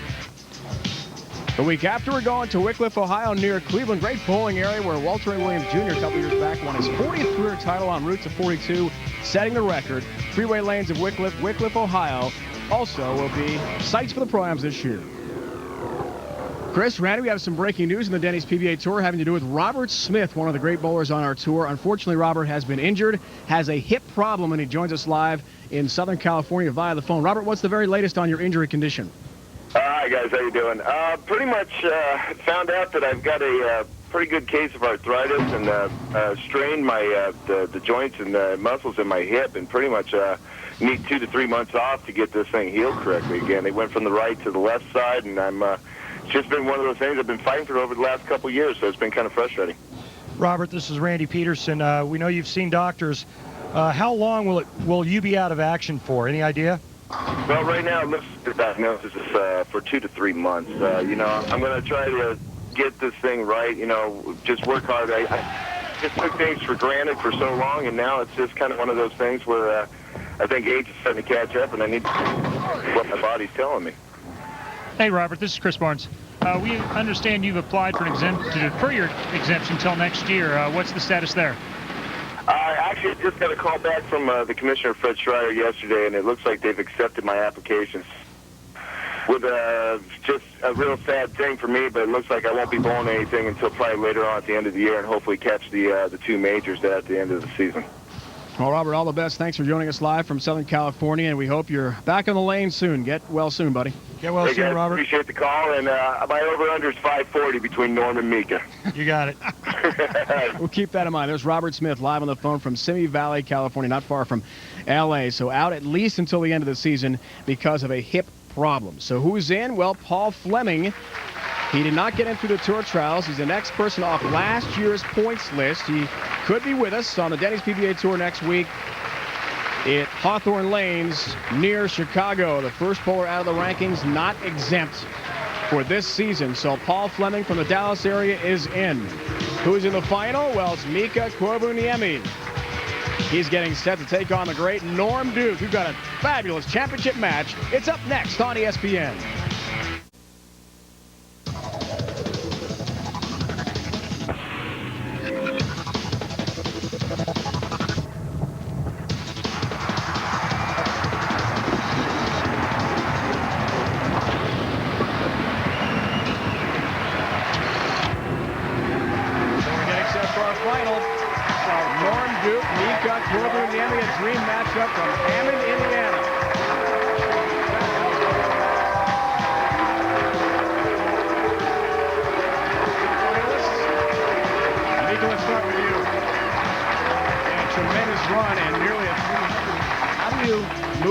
The week after, we're going to Wickliffe, Ohio, near Cleveland. Great bowling area where Walter A. Williams Jr. a couple years back won his 40th career title en route to 42, setting the record. Freeway lanes of Wickliffe, Ohio also will be sites for the Pro-Ams this year. Chris, Randy, we have some breaking news in the Denny's PBA Tour having to do with Robert Smith, one of the great bowlers on our tour. Unfortunately, Robert has been injured, has a hip problem, and he joins us live in Southern California via the phone. Robert, what's the very latest on your injury condition? Hi, guys. How you doing? Pretty much found out that I've got a pretty good case of arthritis and strained my the joints and the muscles in my hip, and pretty much need 2 to 3 months off to get this thing healed correctly again. They went from the right to the left side, and I'm it's just been one of those things I've been fighting for over the last couple of years, so it's been kind of frustrating. Robert, this is Randy Peterson. We know you've seen doctors. How long will you be out of action for? Any idea? Well, right now, it looks like the diagnosis is for 2 to 3 months. You know, I'm going to try to get this thing right, you know, just work hard. I just took things for granted for so long, and now it's just kind of one of those things where I think age is starting to catch up, and I need to what my body's telling me. Hey, Robert, this is Chris Barnes. We understand you've applied for an to defer your exemption until next year. What's the status there? I actually just got a call back from the Commissioner, Fred Schreier, yesterday, and it looks like they've accepted my applications. With just a real sad thing for me, but it looks like I won't be bowling anything until probably later on at the end of the year, and hopefully catch the 2 majors at the end of the season. Well, Robert, all the best. Thanks for joining us live from Southern California, and we hope you're back on the lane soon. Get well soon, buddy. Get well soon, guys, Robert. Appreciate the call, and my over-under is 540 between Norm and Mika. You got it. We'll keep that in mind. There's Robert Smith live on the phone from Simi Valley, California, not far from L.A., so out at least until the end of the season because of a hip problem. So who's in? Well, Paul Fleming. He did not get in through the tour trials. He's the next person off last year's points list. He could be with us on the Denny's PBA Tour next week at Hawthorne Lanes near Chicago. The first bowler out of the rankings not exempt for this season. So Paul Fleming from the Dallas area is in. Who's in the final? Well, it's Mika Koivuniemi. He's getting set to take on the great Norm Duke. We've got a fabulous championship match. It's up next on ESPN. Koivuniemi, a dream matchup from Hammond, Indiana. Mika, let's start with you. A tremendous run and nearly a 300. How do you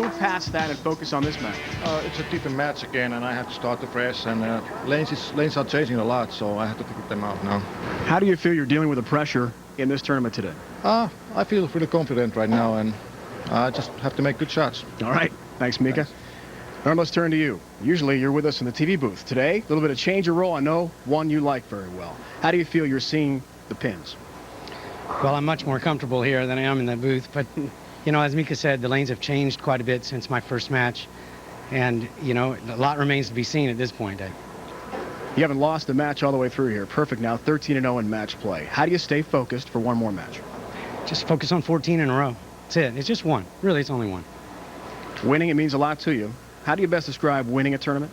move past that and focus on this match? It's a different match again, and I have to start afresh. And lanes are changing a lot, so I have to figure them out now. How do you feel you're dealing with the pressure in this tournament today? I feel really confident right now, and I just have to make good shots. All right. Thanks, Mika. Norm, let's turn to you. Usually you're with us in the TV booth. Today, a little bit of change of role. I know one you like very well. How do you feel you're seeing the pins? Well, I'm much more comfortable here than I am in the booth, but you know, as Mika said, the lanes have changed quite a bit since my first match, and you know, a lot remains to be seen at this point. You haven't lost a match all the way through here. Perfect now, 13-0 in match play. How do you stay focused for one more match? Just focus on 14 in a row. That's it. It's just one. Really, it's only one. Winning, it means a lot to you. How do you best describe winning a tournament?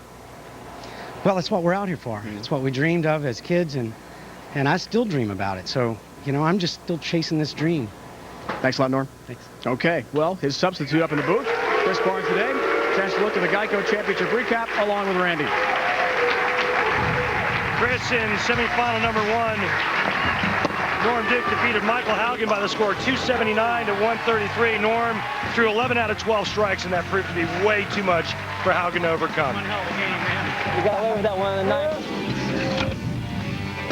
Well, that's what we're out here for. It's what we dreamed of as kids, and I still dream about it. So, you know, I'm just still chasing this dream. Thanks a lot, Norm. Thanks. Okay, well, his substitute up in the booth, Chris Barnes today. Chance to look at the Geico Championship recap along with Randy. Chris in semifinal number 1. Norm Duke defeated Michael Haugen by the score 279 to 133. Norm threw 11 out of 12 strikes, and that proved to be way too much for Haugen to overcome. One hell of a game, man. You got away with that one in the ninth.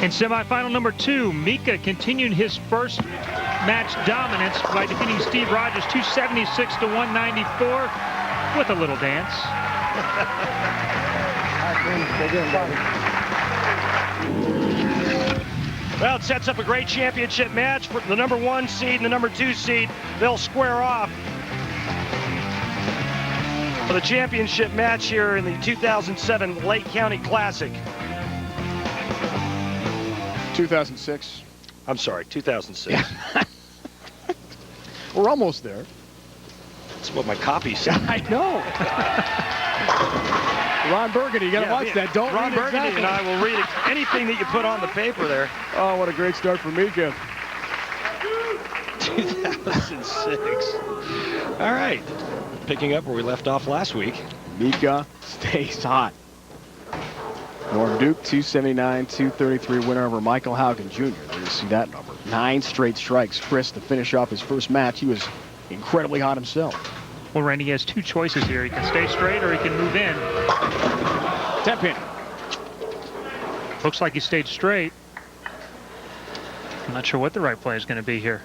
In semifinal number 2, Mika continued his first match dominance by defeating Steve Rogers 276 to 194 with a little dance. Well, it sets up a great championship match for the number 1 seed and the number 2 seed. They'll square off for the championship match here in the 2007 Lake County Classic. 2006. I'm sorry, 2006. Yeah. We're almost there. That's what my copy said. I know. Ron Burgundy, you got to watch that. Don't Ron read Burgundy exactly. and I will read anything that you put on the paper there. Oh, what a great start for Mika. 2006. All right. Picking up where we left off last week. Mika stays hot. Norm Duke, 279, 233 winner over Michael Haugen Jr. There you see that number. 9 straight strikes. Chris, to finish off his first match, he was incredibly hot himself. Well, Randy has 2 choices here. He can stay straight or he can move in. 10 pin. Looks like he stayed straight. I'm not sure what the right play is going to be here.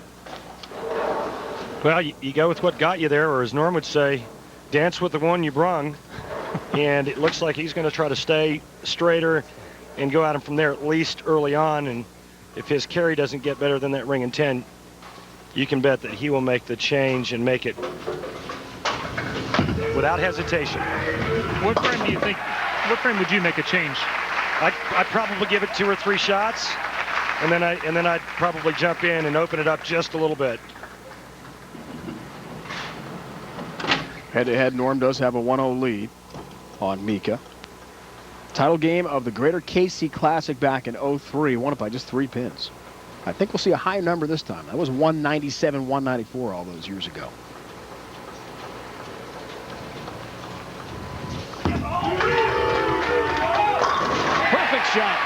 Well, you go with what got you there, or as Norm would say, dance with the one you brung. And it looks like he's going to try to stay straighter and go at him from there, at least early on. And if his carry doesn't get better than that ring and 10, you can bet that he will make the change and make it without hesitation. What frame do you think? What frame would you make a change? I'd probably give it 2 or 3 shots, and then I'd probably jump in and open it up just a little bit. Head-to-head, Norm does have a 1-0 lead on Mika. Title game of the Greater KC Classic back in '03, won it by just 3 pins. I think we'll see a high number this time. That was 197, 194 all those years ago. Perfect shot.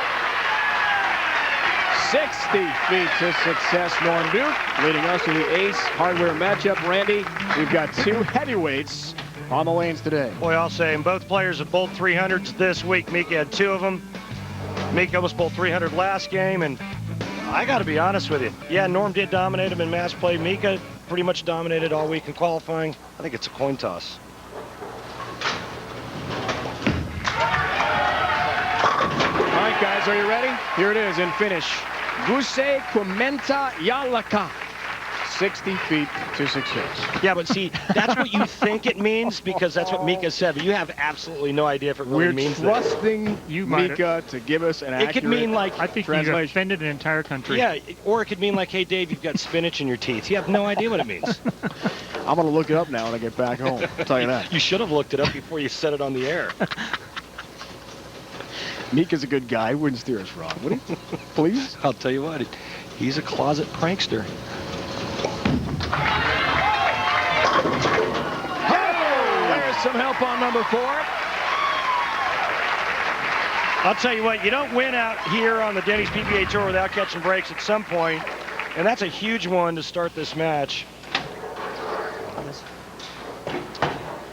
60 feet to success, Norm Duke, leading us to the Ace Hardware matchup. Randy, we've got 2 heavyweights on the lanes today. Boy, I'll say, and both players have bowled 300s this week. Mika had 2 of them. Mika almost bowled 300 last game, and I got to be honest with you. Yeah, Norm did dominate him in match play. Mika pretty much dominated all week in qualifying. I think it's a coin toss. All right, guys, are you ready? Here it is in finish. Guse Kumenta Yalaka. 60 feet to success. Yeah, but see, that's what you think it means because that's what Mika said, but you have absolutely no idea if it really means that. We're trusting Mika to give us an accurate It could mean like, I think you've offended an entire country. Yeah, or it could mean like, hey, Dave, you've got spinach in your teeth. You have no idea what it means. I'm going to look it up now when I get back home. I'll tell you that. You should have looked it up before you said it on the air. Mika's a good guy. He wouldn't steer us wrong, would he? Please? I'll tell you what, he's a closet prankster. There's some help on number 4. I'll tell you what, you don't win out here on the Denny's PBA Tour without catching breaks at some point, and that's a huge one to start this match.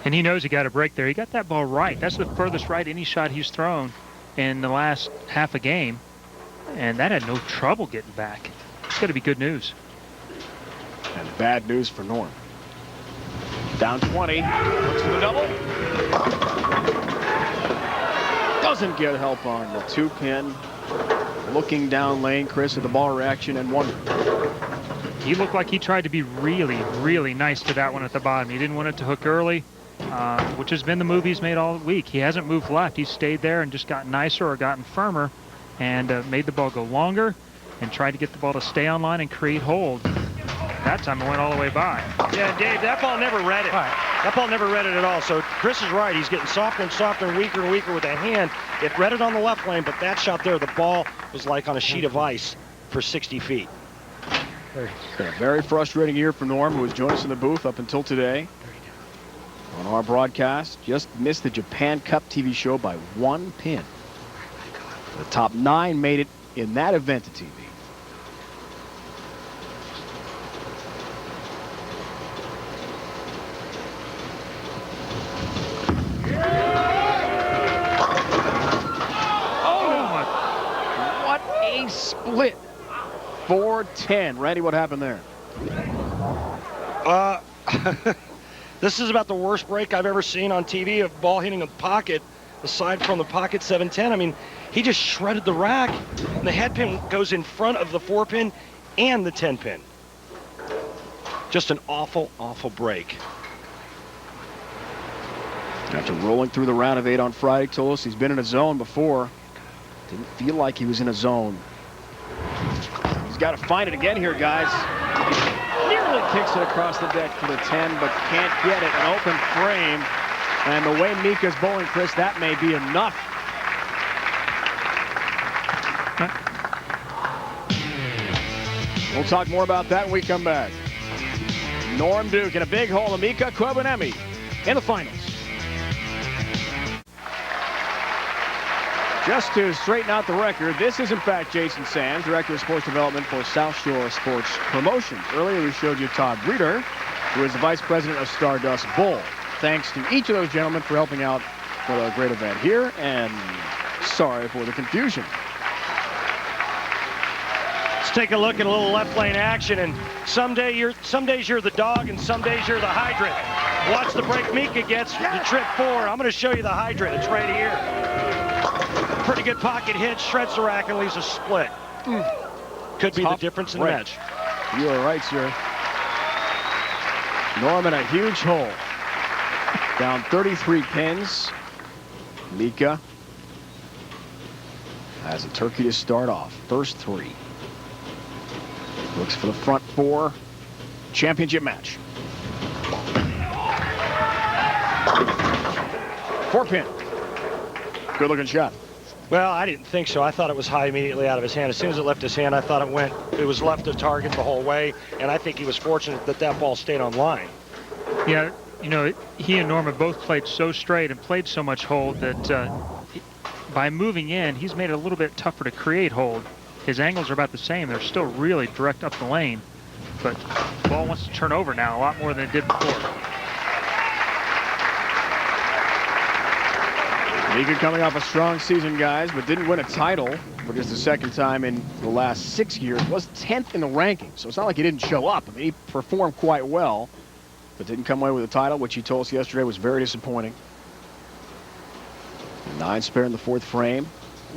And he knows he got a break there. He got that ball right. That's the furthest right any shot he's thrown in the last half a game, and that had no trouble getting back. It's got to be good news. And bad news for Norm. Down 20. Looks for the double. Doesn't get help on the 2-pin. Looking down lane, Chris, at the ball reaction and wonder. He looked like he tried to be really, really nice to that one at the bottom. He didn't want it to hook early, which has been the move he's made all week. He hasn't moved left. He's stayed there and just gotten nicer or gotten firmer and made the ball go longer and tried to get the ball to stay on line and create hold. That time it went all the way by. Yeah, Dave, that ball never read it. Right. That ball never read it at all. So Chris is right. He's getting softer and softer and weaker with that hand. It read it on the left lane, but that shot there, the ball was like on a sheet of ice for 60 feet. It's been a very frustrating year for Norm, who has joined us in the booth up until today. On our broadcast, just missed the Japan Cup TV show by 1 pin. The top 9 made it in that event to TV. Split 4-10. Randy, what happened there? This is about the worst break I've ever seen on TV of ball hitting a pocket, aside from the pocket 710. I mean, he just shredded the rack, and the head pin goes in front of the 4-pin and the 10-pin. Just an awful, awful break. After rolling through the round of 8 on Friday, told us he's been in a zone before. Didn't feel like he was in a zone. He's got to find it again here, guys. Nearly kicks it across the deck for the 10, but can't get it. An open frame. And the way Mika's bowling, Chris, that may be enough. We'll talk more about that when we come back. Norm Duke in a big hole to Mika Koivuniemi in the finals. Just to straighten out the record, this is in fact Jason Sands, Director of Sports Development for South Shore Sports Promotions. Earlier we showed you Todd Reeder, who is the Vice President of Stardust Bowl. Thanks to each of those gentlemen for helping out with a great event here, and sorry for the confusion. Let's take a look at a little left lane action, and some days you're the dog and some days you're the hydrant. Watch the break Mika gets the trip 4. I'm going to show you the hydrant. It's right here. Pretty good pocket hit, shreds the rack and leaves a split. Could be the difference in the match. You are right, sir. Norm in a huge hole. Down 33 pins. Mika has a turkey to start off. First 3. Looks for the front 4. Championship match. 4-pin. Good looking shot. Well, I didn't think so. I thought it was high immediately out of his hand. As soon as it left his hand, I thought it was left of target the whole way, and I think he was fortunate that that ball stayed on line. Yeah, you know, he and Norm have both played so straight and played so much hold that by moving in, he's made it a little bit tougher to create hold. His angles are about the same. They're still really direct up the lane, but the ball wants to turn over now a lot more than it did before. Mika coming off a strong season, guys, but didn't win a title for just the second time in the last 6 years. Was 10th in the rankings, so it's not like he didn't show up. I mean, he performed quite well, but didn't come away with a title, which he told us yesterday was very disappointing. 9 spare in the 4th frame.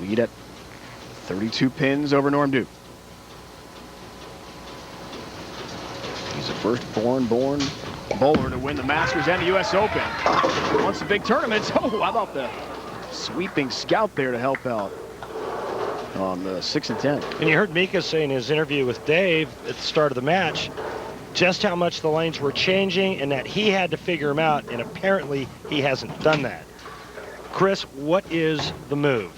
Lead at 32 pins over Norm Duke. He's the first foreign born bowler to win the Masters and the U.S. Open. Once the big tournaments. Oh, how about the sweeping scout there to help out on the 6 and 10. And you heard Mika say in his interview with Dave at the start of the match just how much the lanes were changing and that he had to figure them out, and apparently he hasn't done that. Chris, what is the move?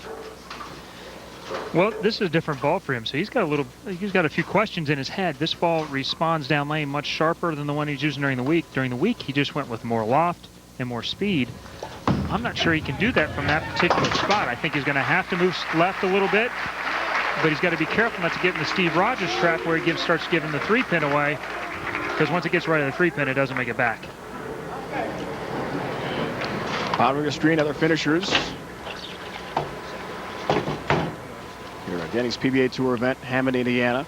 Well, this is a different ball for him, so he's got a few questions in his head. This ball responds down lane much sharper than the one he's using during the week. During the week, he just went with more loft and more speed. I'm not sure he can do that from that particular spot. I think he's going to have to move left a little bit, but he's got to be careful not to get in the Steve Rogers trap where he starts giving the 3-pin away, because once it gets right at the 3-pin, it doesn't make it back. Powering the screen, other finishers. Here at Denny's PBA Tour event, Hammond, Indiana.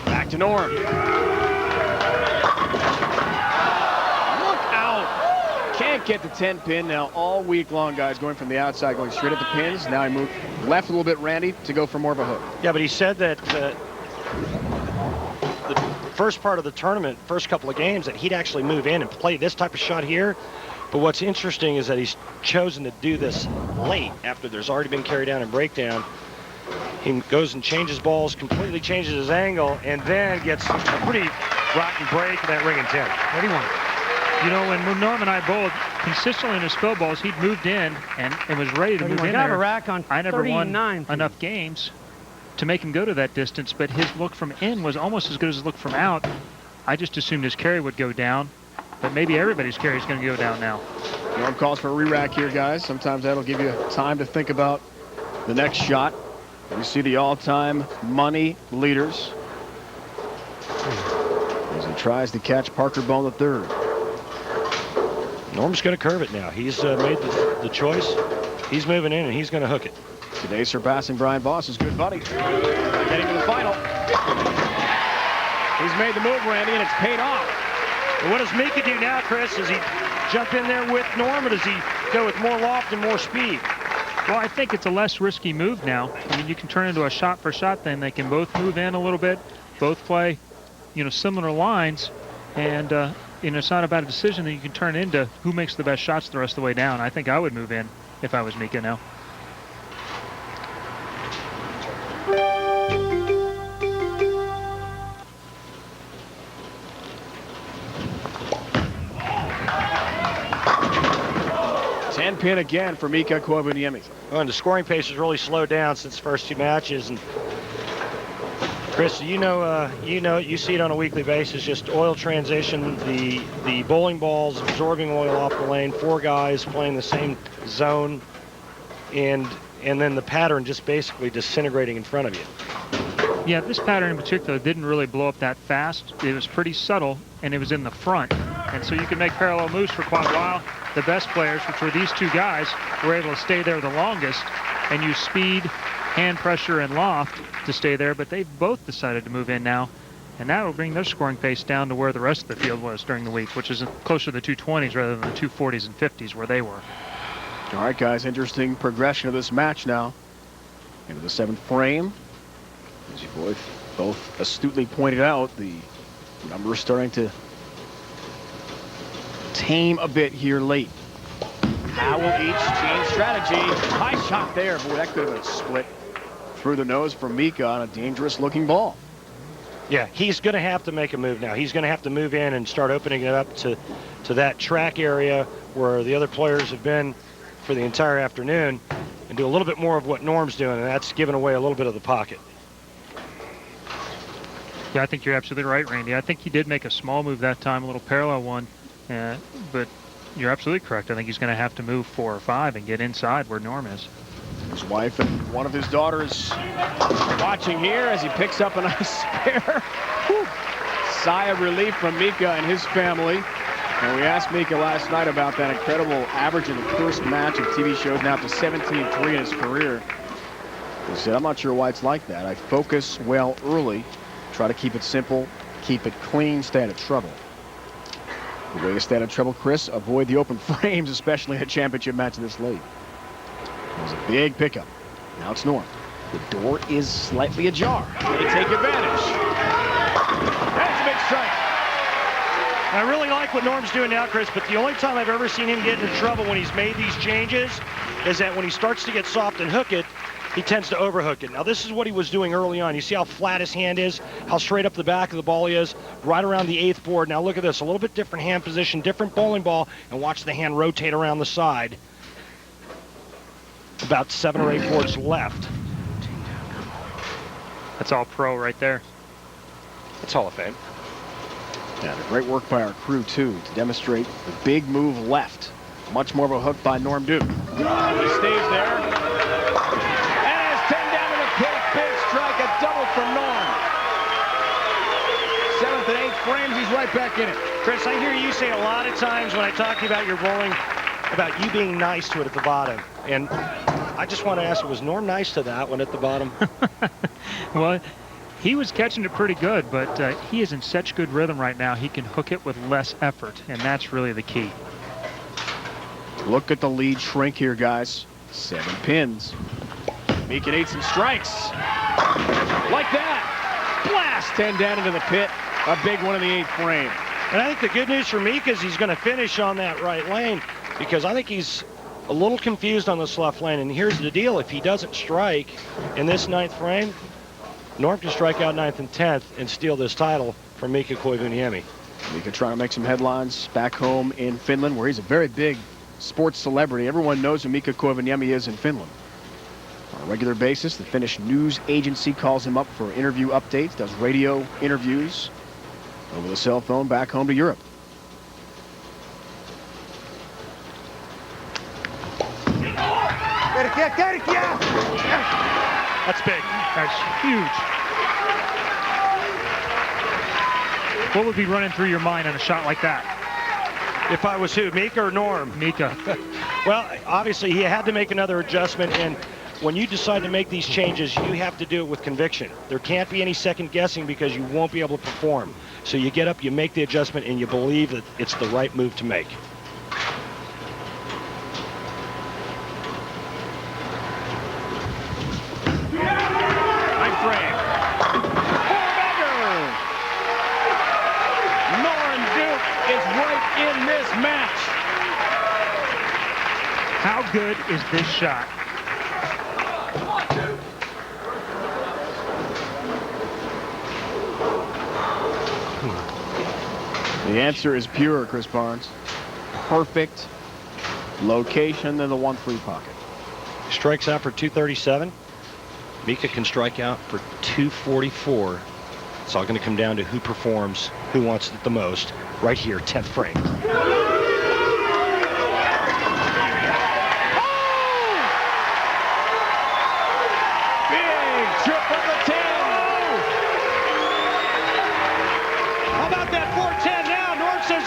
Back to Norm. Look out. Can't get the 10-pin now all week long, guys, going from the outside, going straight at the pins. Now he moved left a little bit, Randy, to go for more of a hook. Yeah, but he said that the first part of the tournament, first couple of games, that he'd actually move in and play this type of shot here. But what's interesting is that he's chosen to do this late after there's already been carry down and breakdown. He goes and changes balls, completely changes his angle, and then gets a pretty rotten break in that ring and 10. What do you want? You know, when Norm and I bowled consistently in his spill balls, he'd moved in and was ready to move in there. A rack on I never won 39. enough games to make him go to that distance, but his look from in was almost as good as his look from out. I just assumed his carry would go down, but maybe everybody's carry is going to go down now. Norm calls for a re-rack here, guys. Sometimes that'll give you time to think about the next shot. You see the all-time money leaders as he tries to catch Parker Bone III. Norm's going to curve it now. He's made the choice. He's moving in, and he's going to hook it. Today surpassing Brian Voss's good buddy. Getting to the final. He's made the move, Randy, and it's paid off. And what does Mika do now, Chris? Does he jump in there with Norm, or does he go with more loft and more speed? Well, I think it's a less risky move now. I mean, you can turn into a shot for shot then. They can both move in a little bit, both play, you know, similar lines, and you know, it's not about a decision that you can turn into who makes the best shots the rest of the way down. I think I would move in if I was Mika now. 10-pin again for Mika Koivuniemi. Well, and the scoring pace has really slowed down since the first 2 matches. And Chris, you see it on a weekly basis. Just oil transition, the bowling balls absorbing oil off the lane. 4 guys playing the same zone, and then the pattern just basically disintegrating in front of you. Yeah, this pattern in particular didn't really blow up that fast. It was pretty subtle, and it was in the front. And so you can make parallel moves for quite a while. The best players, which were these 2 guys, were able to stay there the longest and use speed, hand pressure, and loft to stay there. But they've both decided to move in now. And that will bring their scoring pace down to where the rest of the field was during the week, which is closer to the 220s rather than the 240s and 50s where they were. All right, guys, interesting progression of this match now. Into the 7th frame. As you both astutely pointed out, the numbers starting to tame a bit here late. How will each change strategy? High shot there. Boy, that could have been a split through the nose for Mika on a dangerous-looking ball. Yeah, he's going to have to make a move now. He's going to have to move in and start opening it up to that track area where the other players have been for the entire afternoon and do a little bit more of what Norm's doing, and that's giving away a little bit of the pocket. Yeah, I think you're absolutely right, Randy. I think he did make a small move that time, a little parallel one, but you're absolutely correct. I think he's going to have to move 4 or 5 and get inside where Norm is. His wife and one of his daughters watching here as he picks up a nice spare. Whew. Sigh of relief from Mika and his family. And we asked Mika last night about that incredible average in the first match of TV shows, now up to 17-3 in his career. He said, I'm not sure why it's like that. I focus well early, try to keep it simple, keep it clean, stay out of trouble. The way to stay out of trouble, Chris, avoid the open frames, especially in a championship match this late. It was a big pickup. Now it's Norm. The door is slightly ajar. They take advantage. That's a big strike. I really like what Norm's doing now, Chris, but the only time I've ever seen him get into trouble when he's made these changes is that when he starts to get soft and hook it, he tends to overhook it. Now, this is what he was doing early on. You see how flat his hand is, how straight up the back of the ball he is, right around the 8th board. Now, look at this. A little bit different hand position, different bowling ball, and watch the hand rotate around the side. About 7 or 8 boards left. That's all pro right there. That's Hall of Fame. Yeah, great work by our crew, too, to demonstrate the big move left. Much more of a hook by Norm Duke. He stays there. And has 10 down to the pit. Big strike, a double from Norm. 7th and 8th frames, he's right back in it. Chris, I hear you say a lot of times when I talk to you about your bowling, about you being nice to it at the bottom. And I just want to ask you, was Norm nice to that one at the bottom? Well, he was catching it pretty good, but he is in such good rhythm right now. He can hook it with less effort, and that's really the key. Look at the lead shrink here, guys. 7 pins. Mika needs some strikes. Like that. Blast 10 down into the pit. A big one in the 8th frame. And I think the good news for Mika is he's going to finish on that right lane, because I think he's a little confused on this left lane. And here's the deal. If he doesn't strike in this 9th frame, Norm can strike out 9th and 10th and steal this title from Mika Koivuniemi. Mika trying to make some headlines back home in Finland, where he's a very big sports celebrity. Everyone knows who Mika Koivuniemi is in Finland. On a regular basis, the Finnish news agency calls him up for interview updates, does radio interviews over the cell phone back home to Europe. That's big. That's huge. What would be running through your mind on a shot like that? If I was who, Mika or Norm? Mika. Well, obviously, he had to make another adjustment, and when you decide to make these changes, you have to do it with conviction. There can't be any second guessing because you won't be able to perform. So you get up, you make the adjustment, and you believe that it's the right move to make. How good is this shot? The answer is pure, Chris Barnes. Perfect location in the 1-3 pocket. Strikes out for 237. Mika can strike out for 244. It's all going to come down to who performs, who wants it the most. Right here, 10th frame.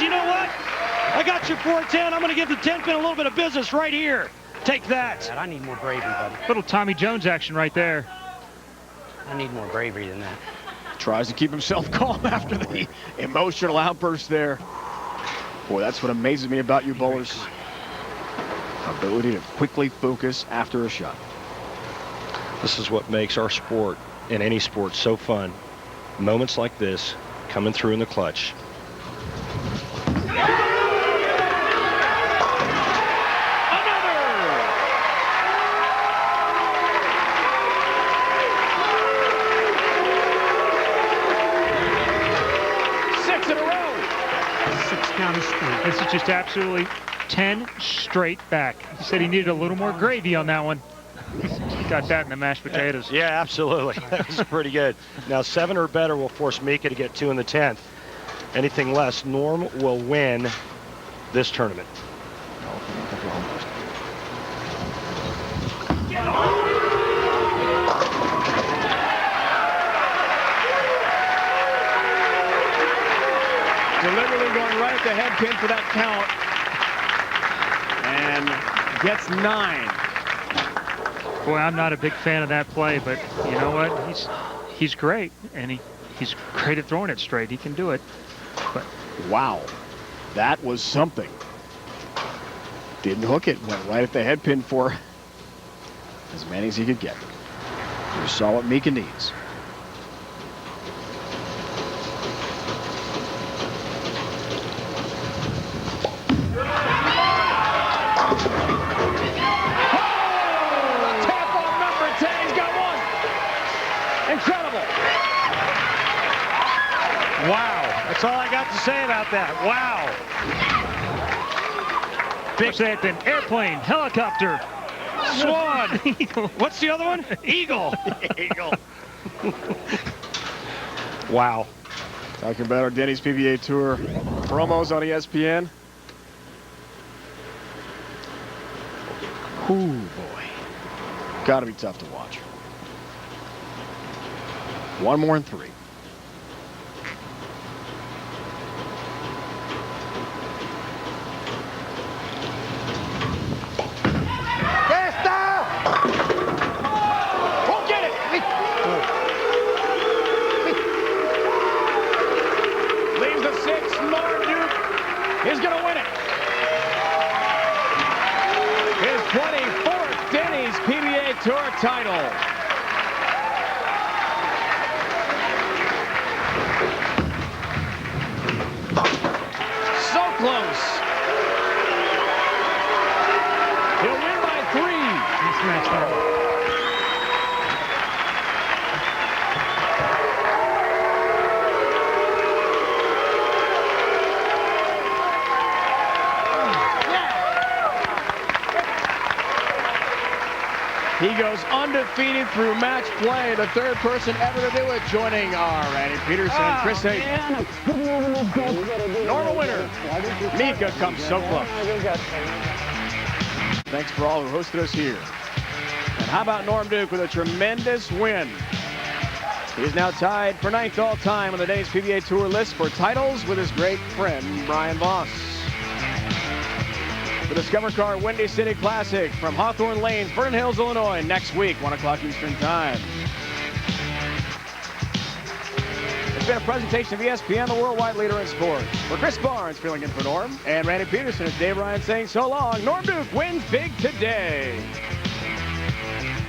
You know what? I got your 410. I'm going to give the 10 pin a little bit of business right here. Take that. I need more bravery, buddy. Little Tommy Jones action right there. I need more bravery than that. Tries to keep himself calm after the emotional outburst there. Boy, that's what amazes me about you bowlers. Ability to quickly focus after a shot. This is what makes our sport, and any sport, so fun. Moments like this, coming through in the clutch. This is just absolutely 10 straight back. He said he needed a little more gravy on that one. He got that in the mashed potatoes. Yeah, absolutely. That was pretty good. Now 7 or better will force Mika to get 2 in the 10th. Anything less, Norm will win this tournament. Deliberately going right at the head pin for that count. And gets 9. Boy, I'm not a big fan of that play, but you know what? He's great, and he's great at throwing it straight. He can do it. But wow, that was something. Didn't hook it. Went right at the head pin for as many as he could get. You saw what Mika needs. That's all I got to say about that. Wow. Big say then airplane, helicopter, swan, eagle. What's the other one? Eagle. Eagle. Wow. Talking about our Denny's PBA Tour promos on ESPN. Ooh, boy. Gotta be tough to watch. 1 more and 3. He's going to win it. His 24th Denny's PBA Tour title. So close. He'll win by 3. He smashed that one. He goes undefeated through match play, the 3rd person ever to do it, joining our Randy Peterson, Chris Haugen. Normal winner. Mika comes so close. Thanks for all who hosted us here. And how about Norm Duke with a tremendous win? He's now tied for 9th all-time on the Denny's PBA Tour list for titles with his great friend, Brian Voss. The Discover Car Windy City Classic from Hawthorne Lanes, Vernon Hills, Illinois, next week, 1 o'clock Eastern Time. It's been a presentation of ESPN, the worldwide leader in sports. For Chris Barnes, filling in for Norm, and Randy Peterson, it's Dave Ryan saying so long. Norm Duke wins big today.